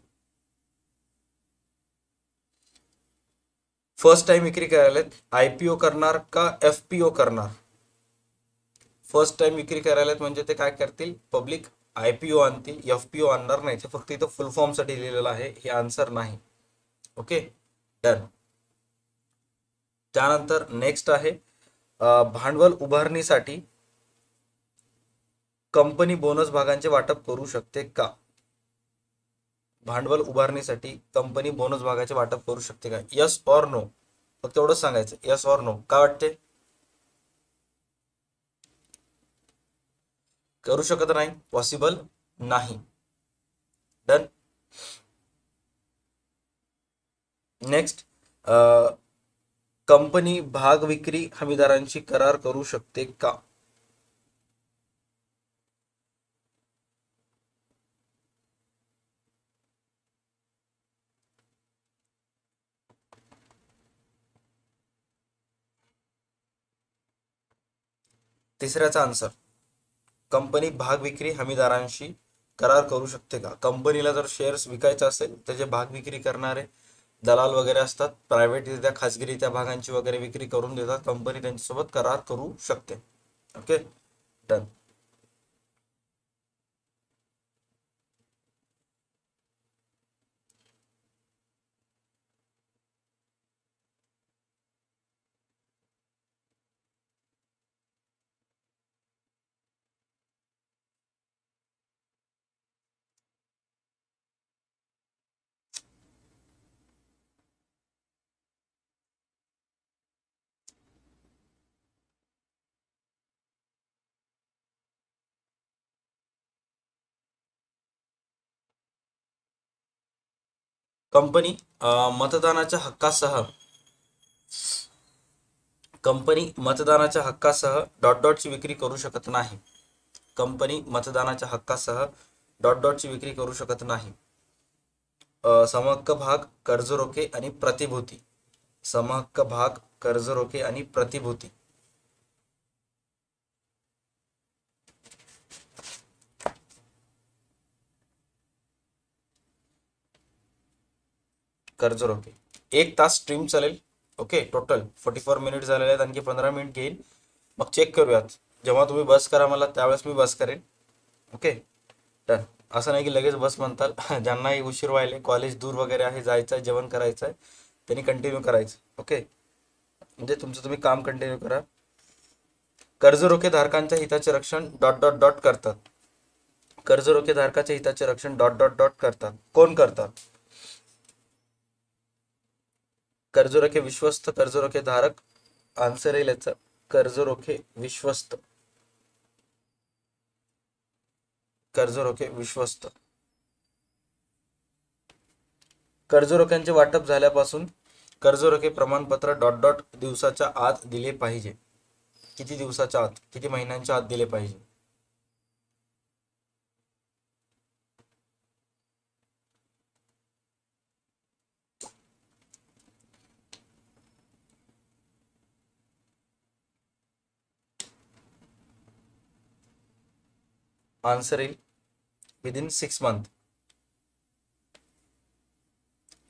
फर्स्ट टाइम विक्री करायला IPO करणार का FPO करणार? फर्स्ट टाइम विक्री करायला म्हणजे ते काय करतील? पब्लिक IPO आणतील, FPO आणणार नाही. ते फक्त इथं फुल फॉर्म साठी लिहिलेलं आहे, हे आन्सर नाही. Okay, done. त्यानंतर नेक्स्ट आहे भांडवल उभारणीसाठी कंपनी बोनस भागांचे वाटप करू शकते का? भांडवल उभारणीसाठी कंपनी बोनस भागाचे वाटप करू शकते का? यस ऑर नो, फक्त एवढंच सांगायचं, यस ऑर नो. काय वाटते? करू शकत नाही, पॉसिबल नाही. डन. नेक्स्ट, कंपनी भाग विक्री हमीदारांशी करार करू शकते का? तिसऱ्याचा आन्सर, कंपनी भाग विक्री हमीदारांशी करार करू शकते का? कंपनीला जर शेअर्स विकायचे असेल तर जे भाग विक्री करणारे दलाल वगैरे असतात, प्रायव्हेटरित्या खाजगीरित्या भागांची वगैरे विक्री करून देतात, कंपनी त्यांच्यासोबत करार करू शकते. Okay, done. कंपनी मतदानाच्या हक्कासह डॉट डॉटची विक्री करू शकत नाही. कंपनी मतदानाच्या हक्कासह डॉट डॉटची विक्री करू शकत नाही. समहक्क भाग, कर्ज रोखे आणि प्रतिभूती. समहक्क भाग, कर्ज रोखे आणि प्रतिभूती. कर्ज रोखे 1 तास स्ट्रीम चालेल. ओके, टोटल 44 मिनिट झालेले आहेत, आणखी 15 मिनिट घेईल, मग चेक करूयात. जेव्हा तुम्ही बस करा मला त्यावेळेस मी बस करेन. Okay done. असं नाही की लगेच बस म्हणताल. ज्यांनाही उशीर व्हायला, कॉलेज दूर वगैरे आहे, जायचं आहे, जेवण करायचं आहे, त्यांनी कंटिन्यू करायचं. ओके म्हणजे तुमचं तुम्ही काम कंटिन्यू करा. कर्जरोखे धारकांच्या हिताचे रक्षण डॉट डॉट डॉट करतात. कर्जरोखे धारकाच्या हिताचे रक्षण डॉट डॉट डॉट करतात. कोण करतात? कर्जरोखे विश्वस्त, कर्जरोखे धारक. आन्सर येईल याचा कर्जरोखे विश्वस्त. कर्जरोखे विश्वस्त. कर्जरोख्यांचे वाटप झाल्यापासून कर्जरोखे प्रमाणपत्र डॉट डॉट दिवसाच्या आत दिले पाहिजे. किती दिवसाच्या आत, किती महिन्यांच्या आत दिले पाहिजे? आन्सर येईल विदिन 6 मंथ.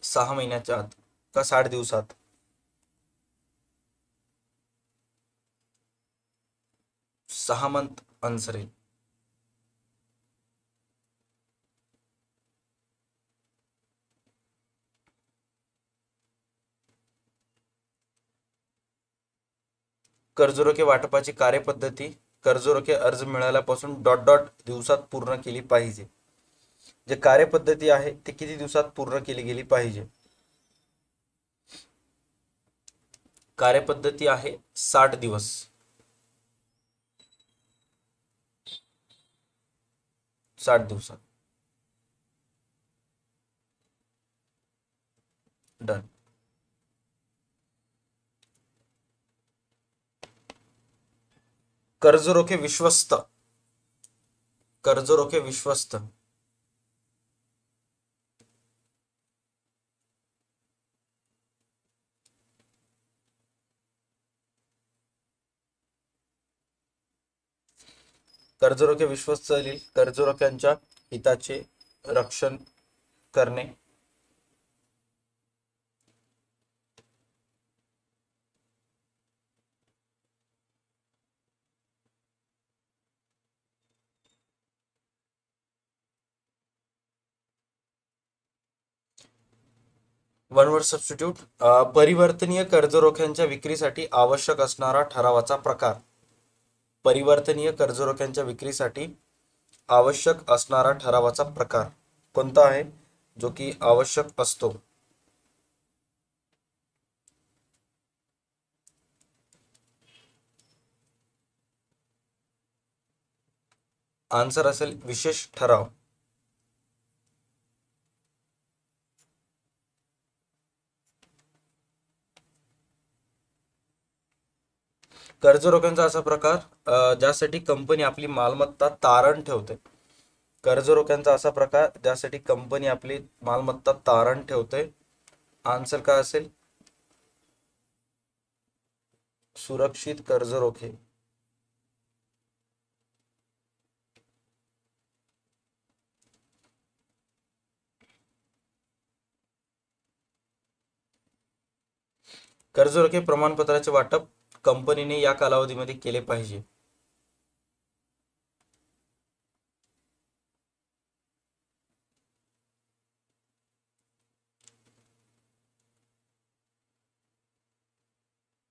6 महिन्याच्या आत का 60 दिवसात? 6 मंथ आन्सर येईल. कर्जरोखे वाटपाची कार्यपद्धती कर्जरोखे अर्ज मिळाल्यापासून डॉट डॉट दिवसात पूर्ण केली पाहिजे. जे कार्यपद्धती आहे ती किती दिवसात पूर्ण केली गेली पाहिजे? कार्यपद्धती आहे 60 दिवस. 60 दिवसात. डन. कर्जरोखे विश्वस्त. कर्जरोखे विश्वस्त. कर्जरोखे विश्वस्त येईल कर्जरोख्यांच्या हिताचे रक्षण करणे. One word substitute. परिवर्तनीय कर्जरोख्यांच्या विक्रीसाठी आवश्यक असणारा ठरावाचा प्रकार. परिवर्तनीय कर्जरोख्यांच्या विक्रीसाठी आवश्यक असणारा ठरावाचा प्रकार कोणता आहे जो की आवश्यक असतो? आन्सर असेल विशेष ठराव. कर्जरोख्यांचा असा प्रकार ज्यासाठी कंपनी आपली मालमत्ता तारण ठेवते. कर्जरोख्यांचा असा प्रकार ज्यासाठी कंपनी आपली मालमत्ता तारण ठेवते. आन्सर काय असेल? सुरक्षित कर्जरोखे. कर्जरोखे प्रमाणपत्राचे वाटप कंपनीने या कालावधीमध्ये केले पाहिजे.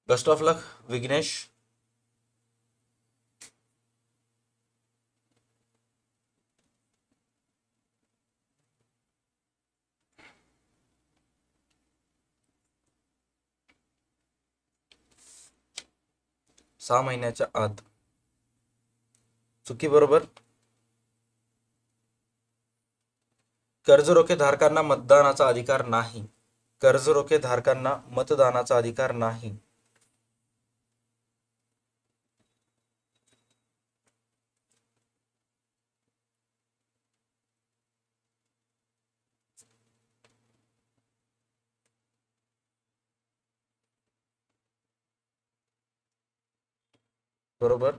बेस्ट ऑफ लक विघ्नेश. सहा महिन्याच्या आत. चुकी बरोबर. कर्जरोखे धारकांना मतदानाचा अधिकार नाही. कर्जरोखे धारकांना मतदानाचा अधिकार नाही. बरोबर.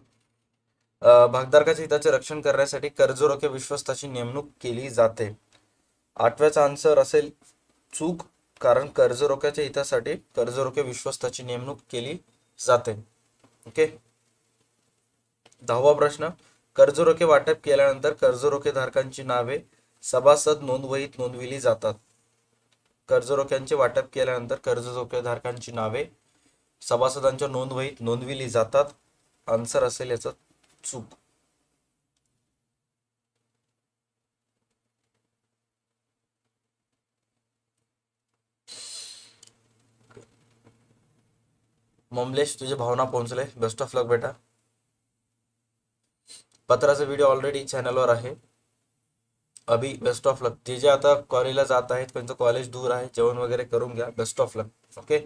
भागधारकाच्या हिताचे रक्षण करण्यासाठी कर्जरोखे विश्वस्ताची नेमणूक केली जाते. 8व्याचा आन्सर असेल चूक, कारण कर्जरोख्याच्या हितासाठी कर्जरोखे विश्वस्ताची नेमणूक केली जाते. ओके 10वा प्रश्न, कर्जरोखे वाटप केल्यानंतर कर्जरोखे धारकांची नावे सभासद नोंदवहीत नोंदविली जातात. कर्जरोख्यांचे वाटप केल्यानंतर कर्जरोखे धारकांची नावे सभासदांच्या नोंदवहीत नोंदविली जातात. आन्सर असेल याचं चूक. ममलेश, तुझे भावना पोहोचले. बेस्ट ऑफ लक बेटा. पत्राचा व्हिडिओ ऑलरेडी चॅनलवर आहे. अभि, बेस्ट ऑफ लक. जे जे आता कॉलेजला जात आहेत त्यांचं कॉलेज दूर आहे, जेवण वगैरे करून घ्या. Best of luck. ओके.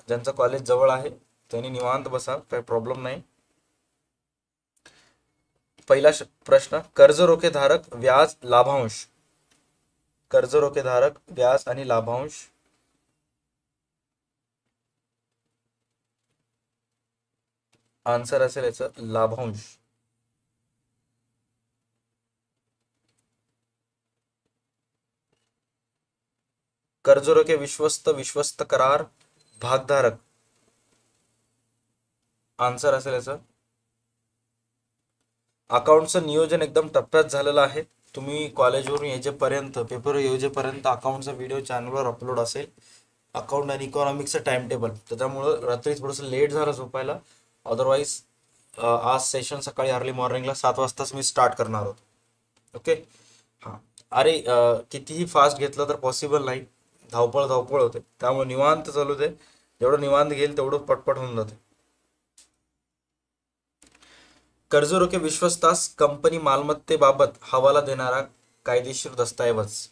ज्यांचं कॉलेज जवळ आहे त्यांनी निवांत बसा, काही प्रॉब्लेम नाही. पहिला प्रश्न, कर्जरोखे धारक व्याज लाभांश. कर्जरोखे धारक व्याज आणि लाभांश. आन्सर असेल याचं लाभांश. कर्जरोखे विश्वस्त करार भागधारक. आन्सर असेल याचं अकाउंटचं नियोजन एकदम टप्प्यात झालेलं आहे. तुम्ही कॉलेजवरून येजेपर्यंत, पेपर येऊजेपर्यंत अकाउंटचा व्हिडिओ चॅनलवर अपलोड असेल. अकाउंट आणि इकॉनॉमिक्सचं टाइम टेबल, त्याच्यामुळं रात्री थोडंसं लेट झालं झोपायला. अदरवाईज आज सेशन सकाळी अर्ली मॉर्निंगला 7 वाजताच मी स्टार्ट करणार आहोत. ओके. हां, अरे कितीही फास्ट घेतलं तर पॉसिबल नाही, धावपळ होते. त्यामुळे निवांत चालू दे, जेवढं निवांत घेईल तेवढं पटपट होऊन जाते. कर्जरोखे विश्वस्तास कंपनी मालमत्तेबाबत हवाला देणारा कायदेशीर दस्तऐवज.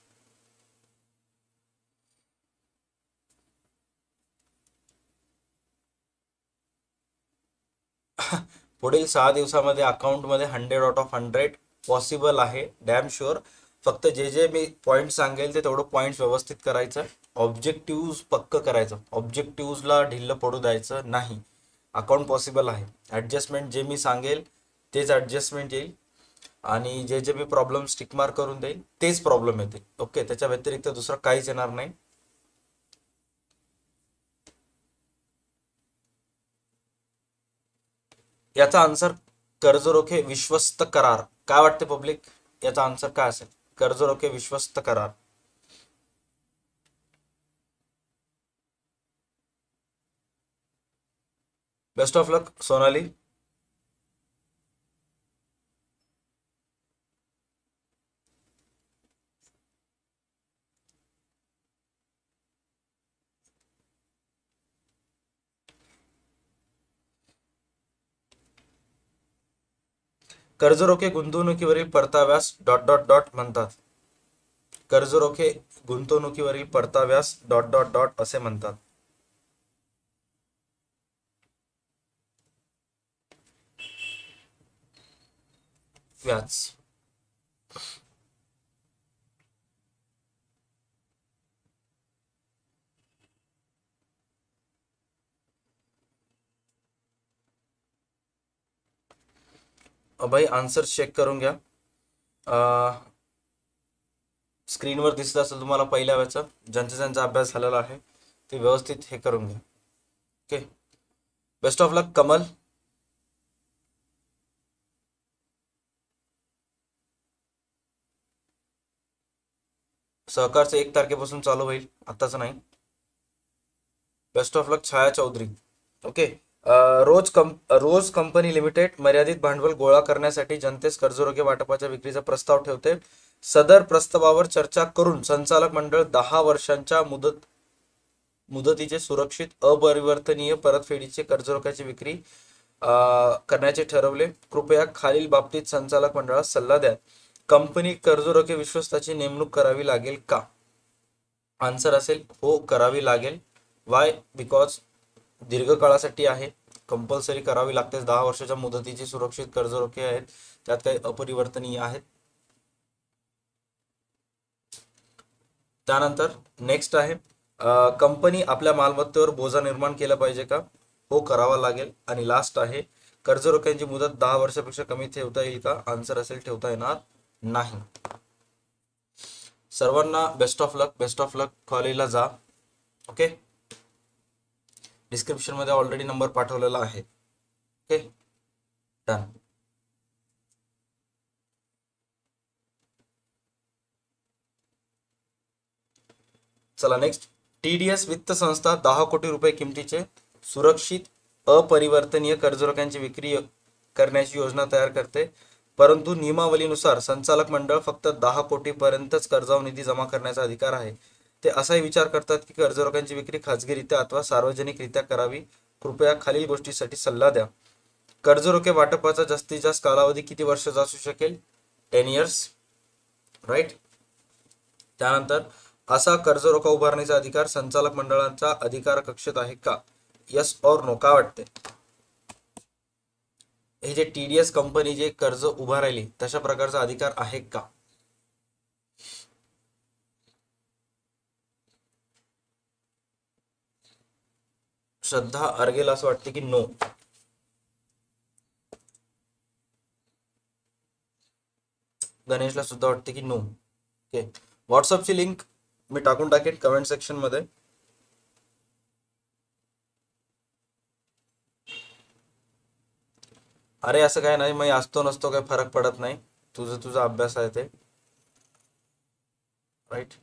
पुढील 6 दिवसामध्ये अकाउंटमध्ये 100/100 पॉसिबल आहे, डॅम शुअर. फक्त जे जे मी पॉईंट सांगेल ते तेवढं पॉईंट्स व्यवस्थित करायचं. ऑब्जेक्टिव्ह पक्क करायचं, ऑब्जेक्टिव्हला ढिल्लं पडू द्यायचं नाही. अकाउंट पॉसिबल आहे. ॲडजस्टमेंट जे मी सांगेल तेच ॲडजस्टमेंट येईल, आणि जे जे मी प्रॉब्लेम स्टिक मार्क करून देईल तेच प्रॉब्लेम येतील. ओके, त्याच्या व्यतिरिक्त दुसरं काहीच येणार नाही. याचा आन्सर कर्जरोखे विश्वस्त करार. काय वाटते पब्लिक, याचा आन्सर काय असेल? कर्जरोखे विश्वस्त करार. बेस्ट ऑफ लक सोनाली. कर्जरोखे गुंतवणुकीवरील परताव्यास ... म्हणतात. कर्जरोखे गुंतवणुकीवरील परताव्यास ... असे म्हणतात. व्याज. भाई आन्सर चेक करून घ्या. स्क्रीनवर दिसत असेल तुम्हाला पहिल्या व्याचा. ज्यांचा अभ्यास झालेला आहे ते व्यवस्थित हे करून घ्या. Okay, best of luck Kamal. सहकारचं 1 तारखेपासून चालू होईल, आताच नाही. Best of luck Chhaya Chaudhary. Okay. Rose company limited मर्यादित भांडवल गोळा करण्यासाठी जनतेस कर्जरोखे वाटपाच्या विक्रीचा प्रस्ताव ठेवते. सदर प्रस्तावावर चर्चा करून संचालक मंडळ 10 वर्षांच्या मुदतीचे सुरक्षित अपरिवर्तनीय परतफेडीचे कर्जरोख्याची विक्री करण्याचे ठरवले. कृपया खालील बाबतीत संचालक मंडळास सल्ला द्या. कंपनी कर्जरोखे विश्वस्ताची नेमणूक करावी लागेल का? आन्सर असेल हो, करावी लागेल. वाय? बिकॉज दीर्घकाळासाठी आहे, कंपल्सरी करावी लागते. 10 वर्षाच्या मुदतीची सुरक्षित कर्जरोखे आहेत, त्यात काही अपरिवर्तनीय आहेत. त्यानंतर नेक्स्ट आहे, कंपनी आपल्या मालमत्तेवर बोजा निर्माण केला पाहिजे का? हो, करावा लागेल. आणि लास्ट आहे, कर्जरोख्यांची मुदत 10 वर्षापेक्षा कमी ठेवता येईल का? आन्सर असेल ठेवता येणार नाही. सर्वांना best of luck. Best of luck. कॉलेजला जा. ओके, डिस्क्रिप्शन मध्ये ऑलरेडी नंबर पाठवलेला आहे. Okay, done. चला नेक्स्ट. TDS वित्त संस्था 10 कोटी रुपये किमतीचे सुरक्षित अपरिवर्तनीय कर्जरोख्यांची विक्री करण्याची योजना तयार करते, परंतु नियमावलीनुसार संचालक मंडळ फक्त 10 कोटी पर्यंतच कर्जावर निधी जमा करण्याचा अधिकार आहे. ते असाही विचार करतात की कर्जरोख्यांची विक्री खाजगीरित्या अथवा सार्वजनिकरित्या करावी. कृपया खालील गोष्टीसाठी सल्ला द्या. कर्जरोखे वाटपाचा जास्तीत जास्त कालावधी किती वर्षाचा असू शकेल? 10 इयर्स, राईट. त्यानंतर असा कर्जरोखा उभारण्याचा अधिकार संचालक मंडळाचा अधिकार कक्षेत आहे का? Yes or no? का वाटते? हे जे TDS कंपनी जे कर्ज उभारायली तशा प्रकारचा अधिकार आहे का? श्रद्धा अर्गेला असं वाटते की नो. गणेशला सुद्धा वाटते की नो. ओके, व्हॉट्सअपची लिंक मी टाकून टाकेन कमेंट सेक्शन मध्ये. अरे असं काय नाही, मी असतो नसतो काही फरक पडत नाही. तुझा अभ्यास आहे ते, right.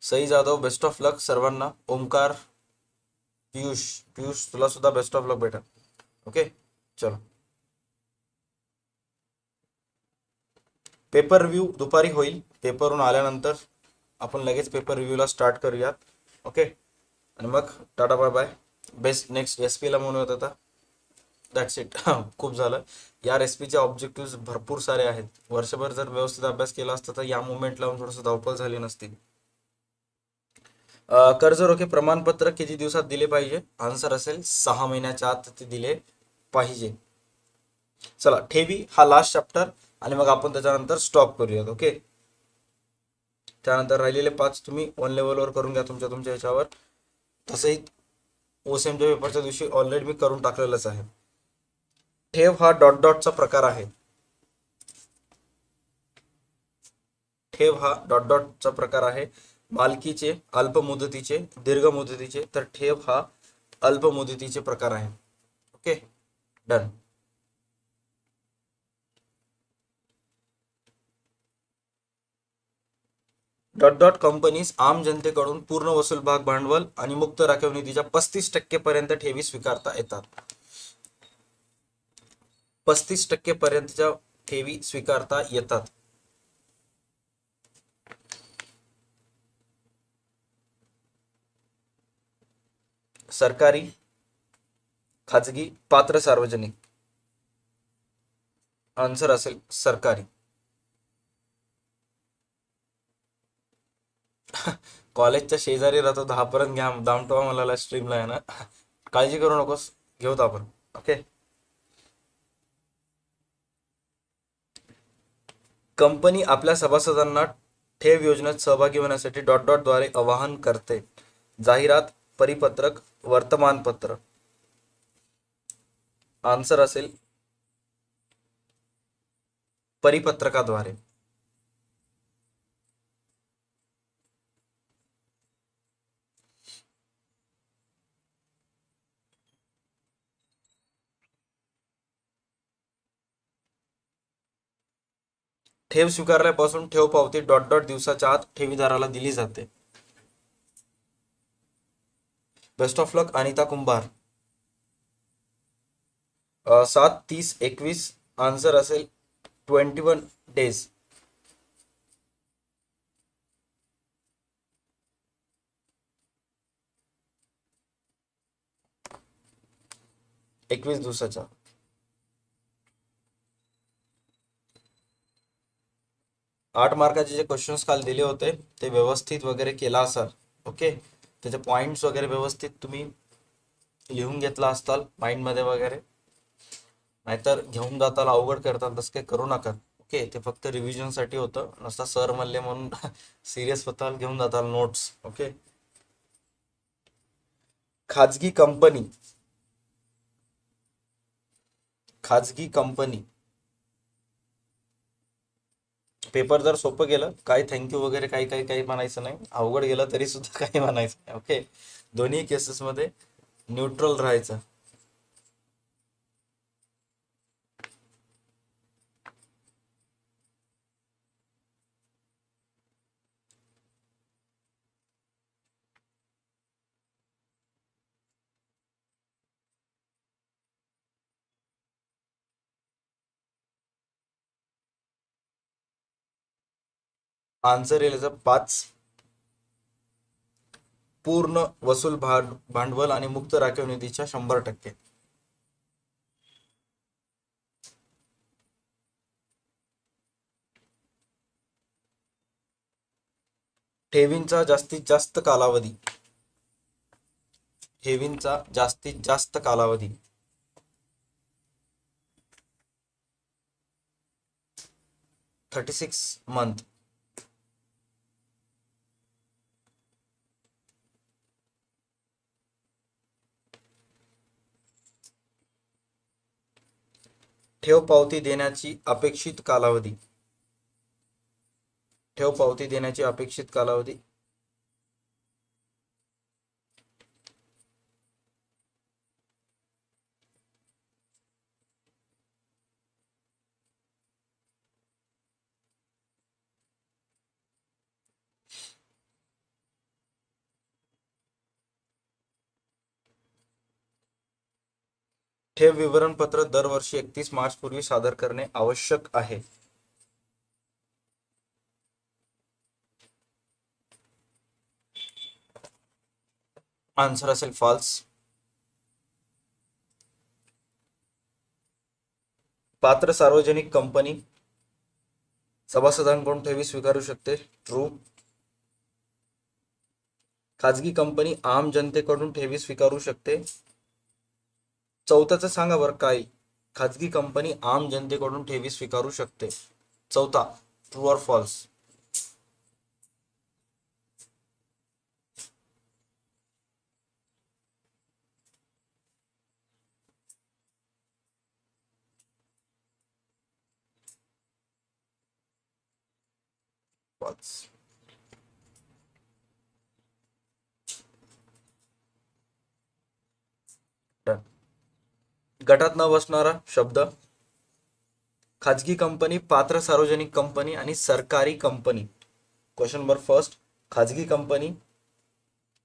Sai Jadhav best of luck सर्वांना. ओमकार, पियुष तुला सुद्धा बेस्ट ऑफ लक बेटा. ओके चलो. पेपर रिव्ह्यू दुपारी होईल. पेपरहून आल्यानंतर आपण लगेच पेपर रिव्ह्यूला स्टार्ट करूयात. ओके, आणि मग tata bye bye. Best next SP ला म्हणूयात आता. That's it. खूप झालं या रेसिपीचे ऑब्जेक्टिव्ह भरपूर सारे आहेत. वर्षभर जर व्यवस्थित अभ्यास केला असता तर या मुवमेंट लावून थोडंसं धावपळ झाली नसती. कर्जरोखे प्रमाणपत्र किती दिवसात दिले पाहिजे? आन्सर असेल 6 महिन्याच्या आत ते दिले पाहिजे. चला, ठेवी हा लास्ट चॅप्टर आणि मग आपण त्याच्यानंतर स्टॉप करूयात. ओके, त्यानंतर राहिलेले 5 तुम्ही 1 लेवलवर करून घ्या तुमच्या ह्याच्यावर. तसंही OSMच्या पेपरच्या दिवशी ऑलरेडी मी करून टाकलेलंच आहे. ठेव हा डॉट डॉटचा प्रकार आहे. ठेव हा डॉट डॉटचा प्रकार आहे. मालकीचे, अल्प मुदतीचे, दीर्घ मुदतीचे. तर ठेव हा अल्प मुदतीचे प्रकार आहे. Okay done. Dot dot companies आम जनतेकडून पूर्ण वसूल भाग भांडवल आणि मुक्त राखीव निधीच्या 35% पर्यंत ठेवी स्वीकारता येतात. 35% पर्यंतच्या ठेवी स्वीकारता येतात. सरकारी, खाजगी, पात्र, सार्वजनिक. आन्सर असेल सरकारी. कॉलेजच्या शेजारी राहतो, 10 पर्यंत घ्या दामटो मला स्ट्रीमला आहे ना. काळजी करू नकोस, घेऊत आपण. ओके, कंपनी आपल्या सभासदांना ठेव योजनेत सहभागी होण्यासाठी डॉट डॉट द्वारे आवाहन करते. जाहिरात, परिपत्रक, वर्तमानपत्र. आन्सर असेल परिपत्रकाद्वारे. ठेव स्वीकारल्यापासून ठेव पावती डॉट डॉट दिवसाच्या आत ठेवीदाराला दिली जाते. Best of luck Anita Kumbhar. 7, 30, 21. Answer असेल 21 डेज. एकवीस दिवसाच्या. आठ मार्काचे जे क्वेश्चन्स काल दिले होते ते व्यवस्थित वगैरे केला असाल. ओके, त्याचे पॉइंट्स वगैरे व्यवस्थित तुम्ही लिहून घेतला असताल माइंडमध्ये वगैरे. नाहीतर घेऊन जाताल अवघड करताल, तसं काही करू नका. ओके, ते फक्त रिव्हिजनसाठी होतं. नसता सर म्हणले म्हणून सिरियस होताल, घेऊन जाताल नोट्स. ओके, खाजगी कंपनी. खाजगी कंपनी पेपर जर सोपं गेलं काही थँक्यू वगैरे काही म्हणायचं नाही. अवघड गेलं तरी सुद्धा काही म्हणायचं नाही. ओके, दोन्ही केसेसमध्ये न्यूट्रल राहायचं. आन्सर येईल याचा 5. पूर्ण वसूल भांडवल आणि मुक्त राखीव निधीच्या 100%. ठेवींचा जास्तीत जास्त कालावधी. ठेवींचा जास्तीत जास्त कालावधी 36 मंथ. ठेव पावती देण्याची अपेक्षित कालावधी. ठेव पावती देण्याची अपेक्षित कालावधी ठेव विवरणपत्र दरवर्षी 31 मार्च पूर्वी सादर करणे आवश्यक आहे. आन्सर असेल फॉल्स. पात्र सार्वजनिक कंपनी सभासदांकडून ठेवी स्वीकारू शकते. ट्रू. खाजगी कंपनी आम जनतेकडून ठेवी स्वीकारू शकते. चौथ्याचं सांगा बरं काय. खाजगी कंपनी आम जनतेकडून ठेवी स्वीकारू शकते. चौथा ट्रू और फॉल्स. फॉल्स. गटात न बसणारा शब्द. खाजगी कंपनी, पात्र सार्वजनिक कंपनी आणि सरकारी कंपनी. Question number first. खाजगी कंपनी,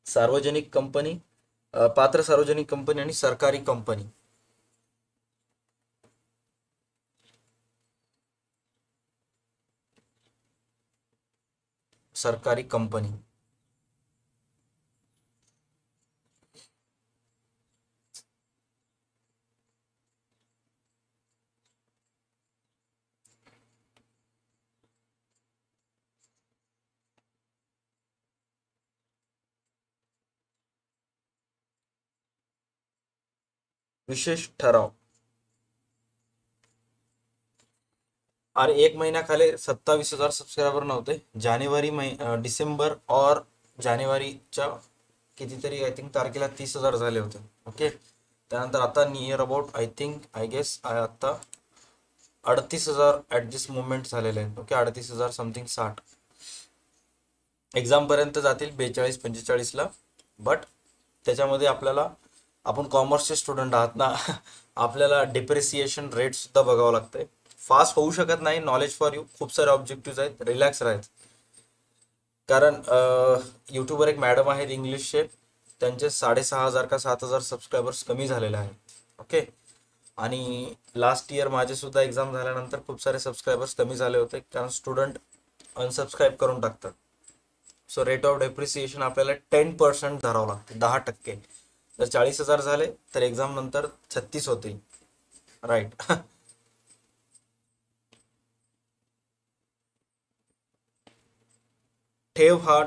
सार्वजनिक कंपनी, पात्र सार्वजनिक कंपनी आणि सरकारी कंपनी. सरकारी कंपनी. विशेष ठराव. अरे 1 महिन्याखाली 27,000 सबस्क्रायबर नव्हते. डिसेंबर और जानेवारीच्या कितीतरी आय थिंक तारखेला 30,000 झाले होते. ओके. त्यानंतर आता नियर अबाउट आय गेस आता 38,000 ॲट दिस मुवमेंट झालेले आहेत. ओके. 38,000 समथिंग 60 एक्झाम पर्यंत जातील 42-45ला. बट त्याच्यामध्ये आपण कॉमर्सचे स्टुडंट आहात ना आपल्याला डिप्रिसिएशन रेट सुद्धा बघावं लागतंय. फास्ट होऊ शकत नाही. Knowledge for you. खूप सारे ऑब्जेक्टिव्ह आहेत. रिलॅक्स राहायचं. कारण यूट्यूबवर एक मॅडम आहेत इंग्लिशचे, त्यांचे 6,500 का 7,000 सबस्क्रायबर्स कमी झालेले आहेत. ओके. आणि लास्ट इयर माझे सुद्धा एक्झाम झाल्यानंतर खूप सारे सबस्क्रायबर्स कमी झाले होते, कारण स्टुडंट अनसबस्क्राईब करून टाकतात. सो रेट ऑफ डेप्रिसिएशन आपल्याला 10% धरावं लागते. 10%. जर 40,000 झाले तर एक्झाम नंतर 36 होतील. राईट. ठेव हा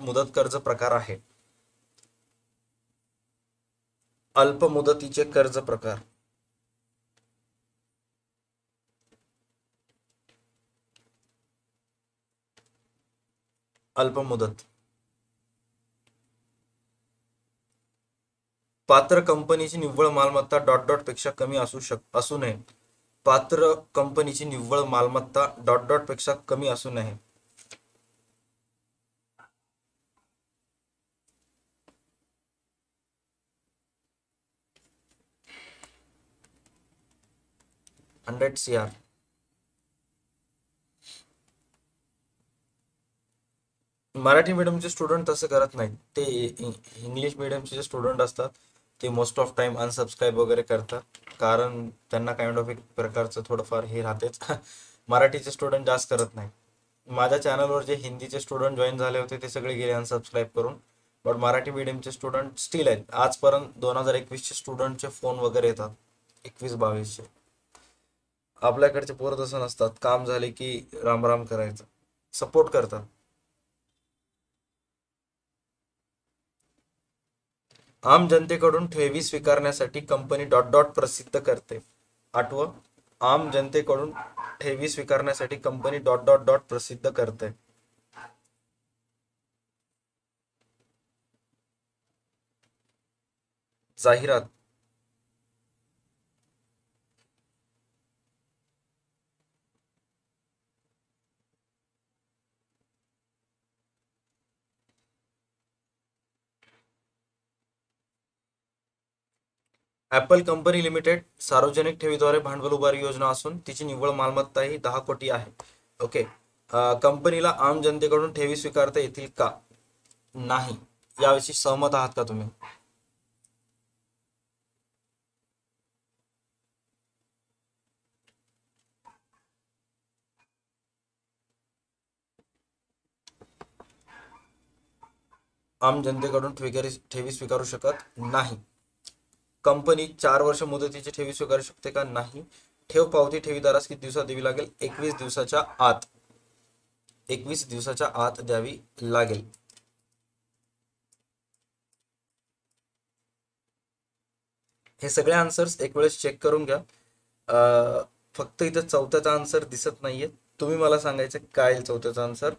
मुदत कर्ज प्रकार आहे. अल्प मुदतीचे कर्ज प्रकार. अल्प मुदत. पात्र कंपनीची निव्वळ मालमत्ता ... पेक्षा कमी असू नये. पात्र कंपनीची निव्वळ मालमत्ता ... पेक्षा कमी असू नये. CR. मराठी मीडियमचे स्टुडंट तसं करत नाहीत. ते इंग्लिश मीडियमचे जे स्टुडंट असतात ते मोस्ट ऑफ टाइम अनसबस्क्राईब वगैरे करतात, कारण त्यांना काइंड ऑफ एक प्रकारचं थोडंफार हे राहतेच मराठीचे स्टुडंट जास्त करत नाही. माझ्या चॅनलवर जे हिंदीचे स्टुडंट जॉईन झाले होते ते सगळे गेले अनसबस्क्राईब करून. बट मराठी मीडियमचे स्टुडंट स्टील आहेत आजपर्यंत. 2021चे स्टुडंटचे फोन वगैरे येतात, 21-22चे. आपल्याकडचे पोरं तसं नसतात, काम झाले की राम राम करायचं, सपोर्ट करतात. आम जनतेकडून ठेवी स्वीकारण्यासाठी कंपनी डॉट डॉट प्रसिद्ध करते. आठवं, आम जनतेकडून ठेवी स्वीकारण्यासाठी कंपनी डॉट डॉट डॉट प्रसिद्ध करते. जाहिरात. ॲपल कंपनी लिमिटेड सार्वजनिक ठेवीद्वारे भांडवल उभारी योजना असून तिची निव्वळ मालमत्ता ही 10 कोटी आहे. ओके. कंपनीला आम जनतेकडून ठेवी स्वीकारता येतील का? नाही. याविषयी सहमत आहात का तुम्ही? आम जनतेकडून ठेवी स्वीकारू शकत नाही. कंपनी 4 वर्ष मुदतीची ठेवी स्वीकारू शकते का? नाही. ठेव पावती ठेवीदारास किती दिवसात द्यावी लागेल? 21 दिवसाच्या आत. 21 दिवसाच्या आत द्यावी लागेल. हे सगळे आन्सर्स एक वेळेस चेक करून घ्या. फक्त इथं चौथ्याचा आन्सर दिसत नाहीये. तुम्ही मला सांगायचं काय चौथ्याचा आन्सर.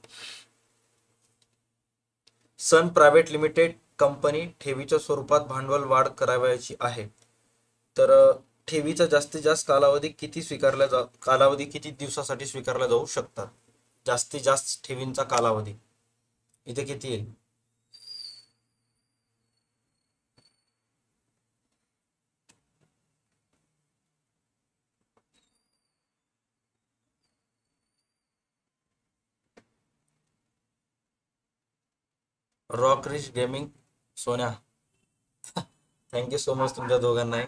सन प्रायव्हेट लिमिटेड कंपनी ठेवीच्या स्वरूपात भांडवल वाढ करावयाची आहे. तर ठेवीचा जास्तीत जास्त कालावधी किती दिवसासाठी स्वीकारला जाऊ शकतात? जास्तीत जास्त ठेवींचा कालावधी इथे किती येईल? रॉक रिच गेमिंग सोन्या, थँक्यू सो मच तुमच्या दोघांनाही.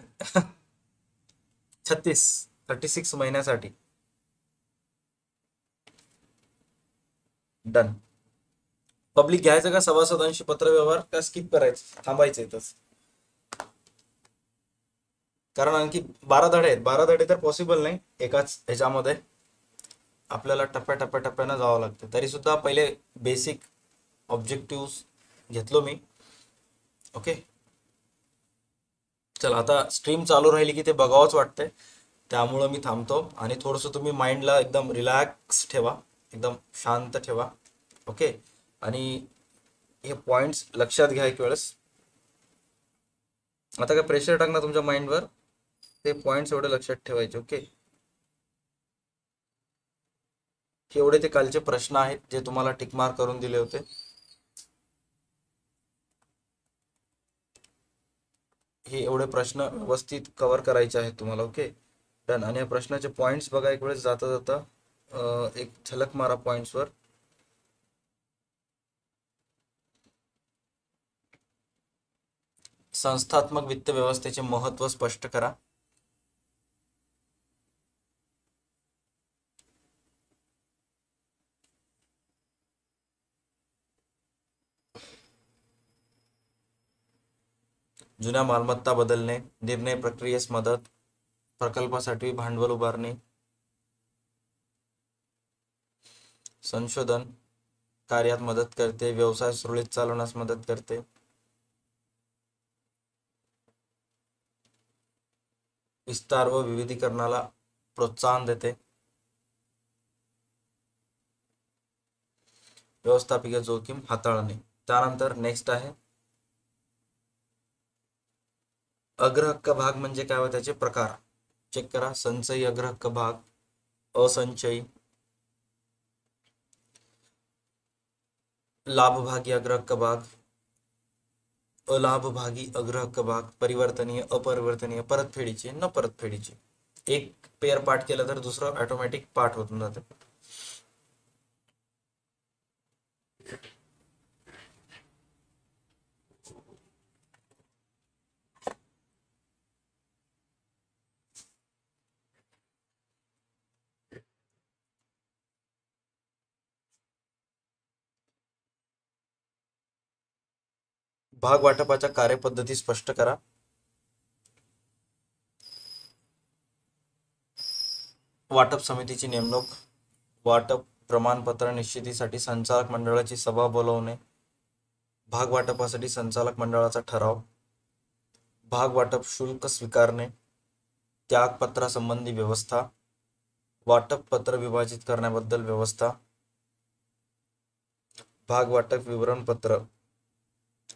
36 महिन्यासाठी. डन. पब्लिक घ्यायचं का सभासदांशी पत्रव्यवहार, का स्किप करायचं, थांबायचं इथंच? कारण आणखी 12 धडे आहेत. 12 धडे तर पॉसिबल नाही एकाच ह्याच्यामध्ये, आपल्याला टप्प्याटप्प्यानं जावं लागतं. तरी सुद्धा पहिले बेसिक ऑब्जेक्टिव्ह घेतलो मी. ओके. चला, आता स्ट्रीम चालू राहिली की ते बघावंच वाटतंय, त्यामुळं मी थांबतो. आणि थोडंसं तुम्ही माइंडला एकदम रिलॅक्स ठेवा, एकदम शांत ठेवा. ओके. आणि हे पॉइंट्स लक्षात घ्या एक वेळेस. आता काय प्रेशर टाकणार तुमच्या माइंडवर, ते पॉइंट्स एवढे लक्षात ठेवायचे. ओके. हे एवढे ते कालचे प्रश्न आहेत जे तुम्हाला टिक मार्क करून दिले होते. हे एवढे प्रश्न व्यवस्थित कव्हर करायचे आहेत तुम्हाला. ओके. डन. आणि या प्रश्नाचे पॉइंट्स बघा एक वेळेस जाता जाता, एक झलक मारा पॉइंट्सवर. संस्थात्मक वित्त व्यवस्थेचे महत्त्व स्पष्ट करा. जुन्या मालमत्ता बदलणे, निर्णय प्रक्रियेस मदत, प्रकल्पासाठी भांडवल उभारणे, संशोधन कार्यात मदत करते, व्यवसाय सुरळीत चालवण्यास मदत करते, विस्तार व विविधीकरणाला प्रोत्साहन देते, व्यवस्थापकीय जोखीम हाताळणे. त्यानंतर नेक्स्ट आहे अग्रहक्क भाग म्हणजे काय व त्याचे प्रकार. चेक करा. संचयी अग्रहक्क भाग, असंचयी, लाभभागी अग्रहक्क भाग, अलाभभागी अग्रहक्क भाग, परिवर्तनीय, अपरिवर्तनीय, परतफेडीचे, न परतफेडीचे. एक पेअर पाठ केलं तर दुसरं ऑटोमॅटिक पाठ होऊन जातं. भाग वाटपाच्या कार्यपद्धती स्पष्ट करा. वाटप समितीची नेमणूक. वाटप प्रमाणपत्र निश्चितीसाठी संचालक मंडळाची सभा बोलवणे. भाग वाटपासाठी संचालक मंडळाचा ठराव. भाग वाटप शुल्क स्वीकारणे. त्यागपत्रासंबंधी व्यवस्था. वाटप पत्र विभाजित करण्याबद्दल व्यवस्था. भाग वाटप विवरणपत्र.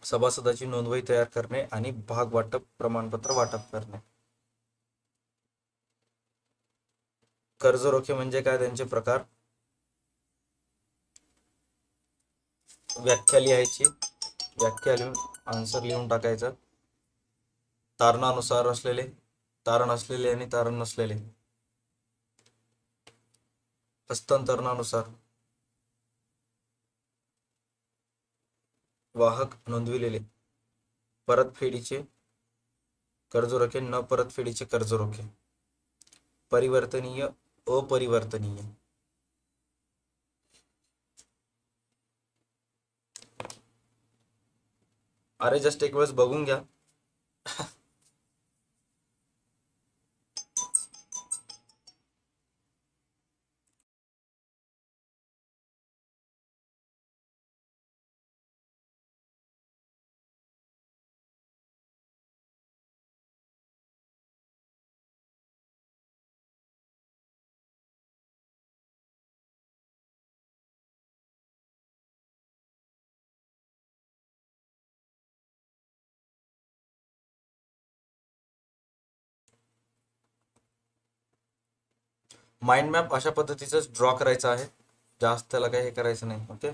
सभासदाची नोंदवही तयार करणे आणि भाग वाटप प्रमाणपत्र वाटप करणे. कर्ज रोखे म्हणजे काय, त्यांचे प्रकार. व्याख्या लिहायची, व्याख्या लिहून आन्सर लिहून टाकायचं. तारणानुसार असलेले, तारण असलेले आणि तारण नसलेले. हस्तांतरणानुसार. वाहक नोंदविलेले. परतफेडीचे कर्ज रोखे, न परतफेडीचे कर्ज रोखे. परिवर्तनीय, अपरिवर्तनीय. अरे जस्ट एक वेळेस बघून घ्या. माइंड मॅप अशा पद्धतीचंच ड्रॉ करायचं आहे, जास्त त्याला काही हे करायचं नाही. ओके.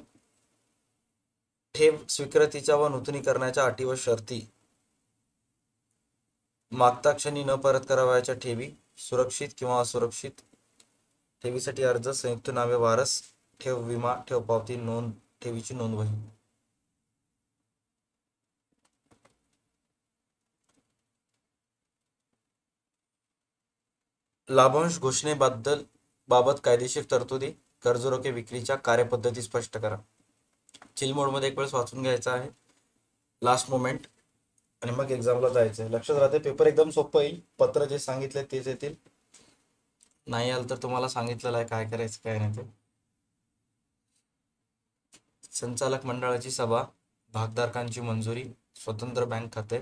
ठेव स्वीकृतीच्या व नूतनीकरणाच्या अटी व शर्ती. मागता क्षणी न परत करावयाच्या ठेवी, सुरक्षित किंवा असुरक्षित. ठेवीसाठी अर्ज, संयुक्त नावे वारस, ठेव विमा, ठेव पावती, नोंद, ठेवीची नोंदवही. लाभांश घोषणेबद्दल बाबत कायदेशीर तरतुदी. कर्ज रोखे विक्रीच्या कार्यपद्धती स्पष्ट करा. चिल मोडमध्ये एक वेळेस वाचून घ्यायचं आहे, लास्ट मोमेंट, आणि मग एक्झामला जायचं आहे. लक्षात राहते, पेपर एकदम सोपं येईल. पत्र जे सांगितले तेच येतील. नाही आलं तर तुम्हाला सांगितलेलं आहे काय करायचं काय नाही ते. संचालक मंडळाची सभा, भागधारकांची मंजुरी, स्वतंत्र बँक खाते,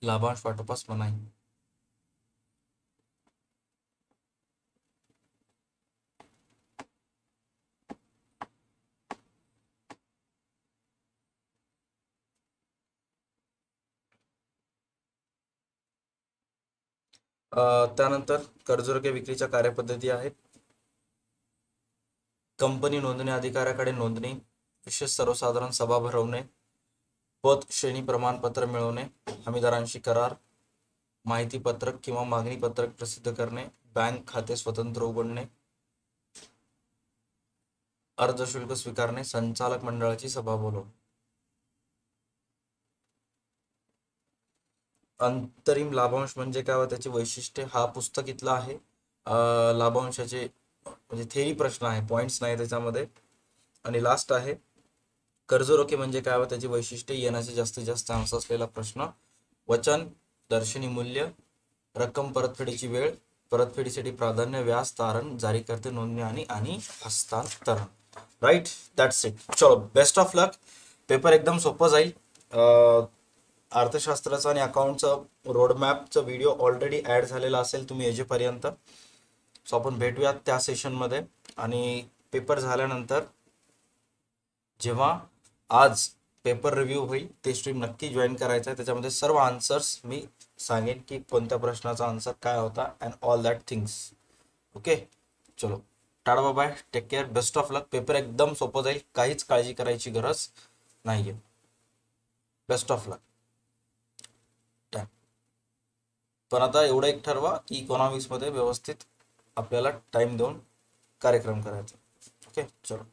लाभांश वाटपास मनाई. त्यानंतर कर्ज रोखे विक्रीच्या कार्यपद्धती आहेत. कंपनी नोंदणी अधिकाऱ्याकडे नोंदणी, विशेष सर्वसाधारण सभा भरवणे, पत श्रेणी प्रमाणपत्र मिळवणे, हमीदारांशी करार, माहिती पत्रक किंवा मागणी पत्रक प्रसिद्ध करणे, बँक खाते स्वतंत्र उघडणे, अर्ज शुल्क स्वीकारणे, संचालक मंडळाची सभा बोलवणे. अंतरिम लाभांश म्हणजे काय व त्याची वैशिष्ट्ये. हा पुस्तक इथला आहे. लाभांशाचे म्हणजे थेरी प्रश्न आहे, पॉइंट्स नाही त्याच्यामध्ये. आणि लास्ट आहे कर्ज रोखे म्हणजे काय व त्याची वैशिष्ट्ये, येण्याचे जास्तीत जास्त चान्स असलेला प्रश्न. वचन, दर्शनी मूल्य, रक्कम परतफेडीची वेळ, परतफेडीसाठी प्राधान्य, व्याज, तारण, जारी करते नोंदणी आणि हस्तांतरण. Right, that's it. चलो, बेस्ट ऑफ लक. पेपर एकदम सोपं जाईल. अर्थशास्त्राचा आणि अकाउंटचं रोडमॅपचं व्हिडिओ ऑलरेडी ॲड झालेला असेल तुम्ही येजेपर्यंत. सो आपण भेटूयात त्या सेशनमध्ये. आणि पेपर झाल्यानंतर जेव्हा आज पेपर रिव्ह्यू होईल ते स्ट्रीम नक्की जॉईन करायचं आहे. त्याच्यामध्ये सर्व आन्सर्स मी सांगेन की कोणत्या प्रश्नाचा आन्सर काय होता and all that things. Okay, चलो, tata bye, take care, best of luck. Paper एकदम सोपं जाईल, काहीच काळजी करायची गरज नाही आहे. Best of luck. पण आता एवढं एक ठरवा की इकॉनॉमिक्समध्ये व्यवस्थित आपल्याला टाइम देऊन कार्यक्रम करायचा. ओके, चलो.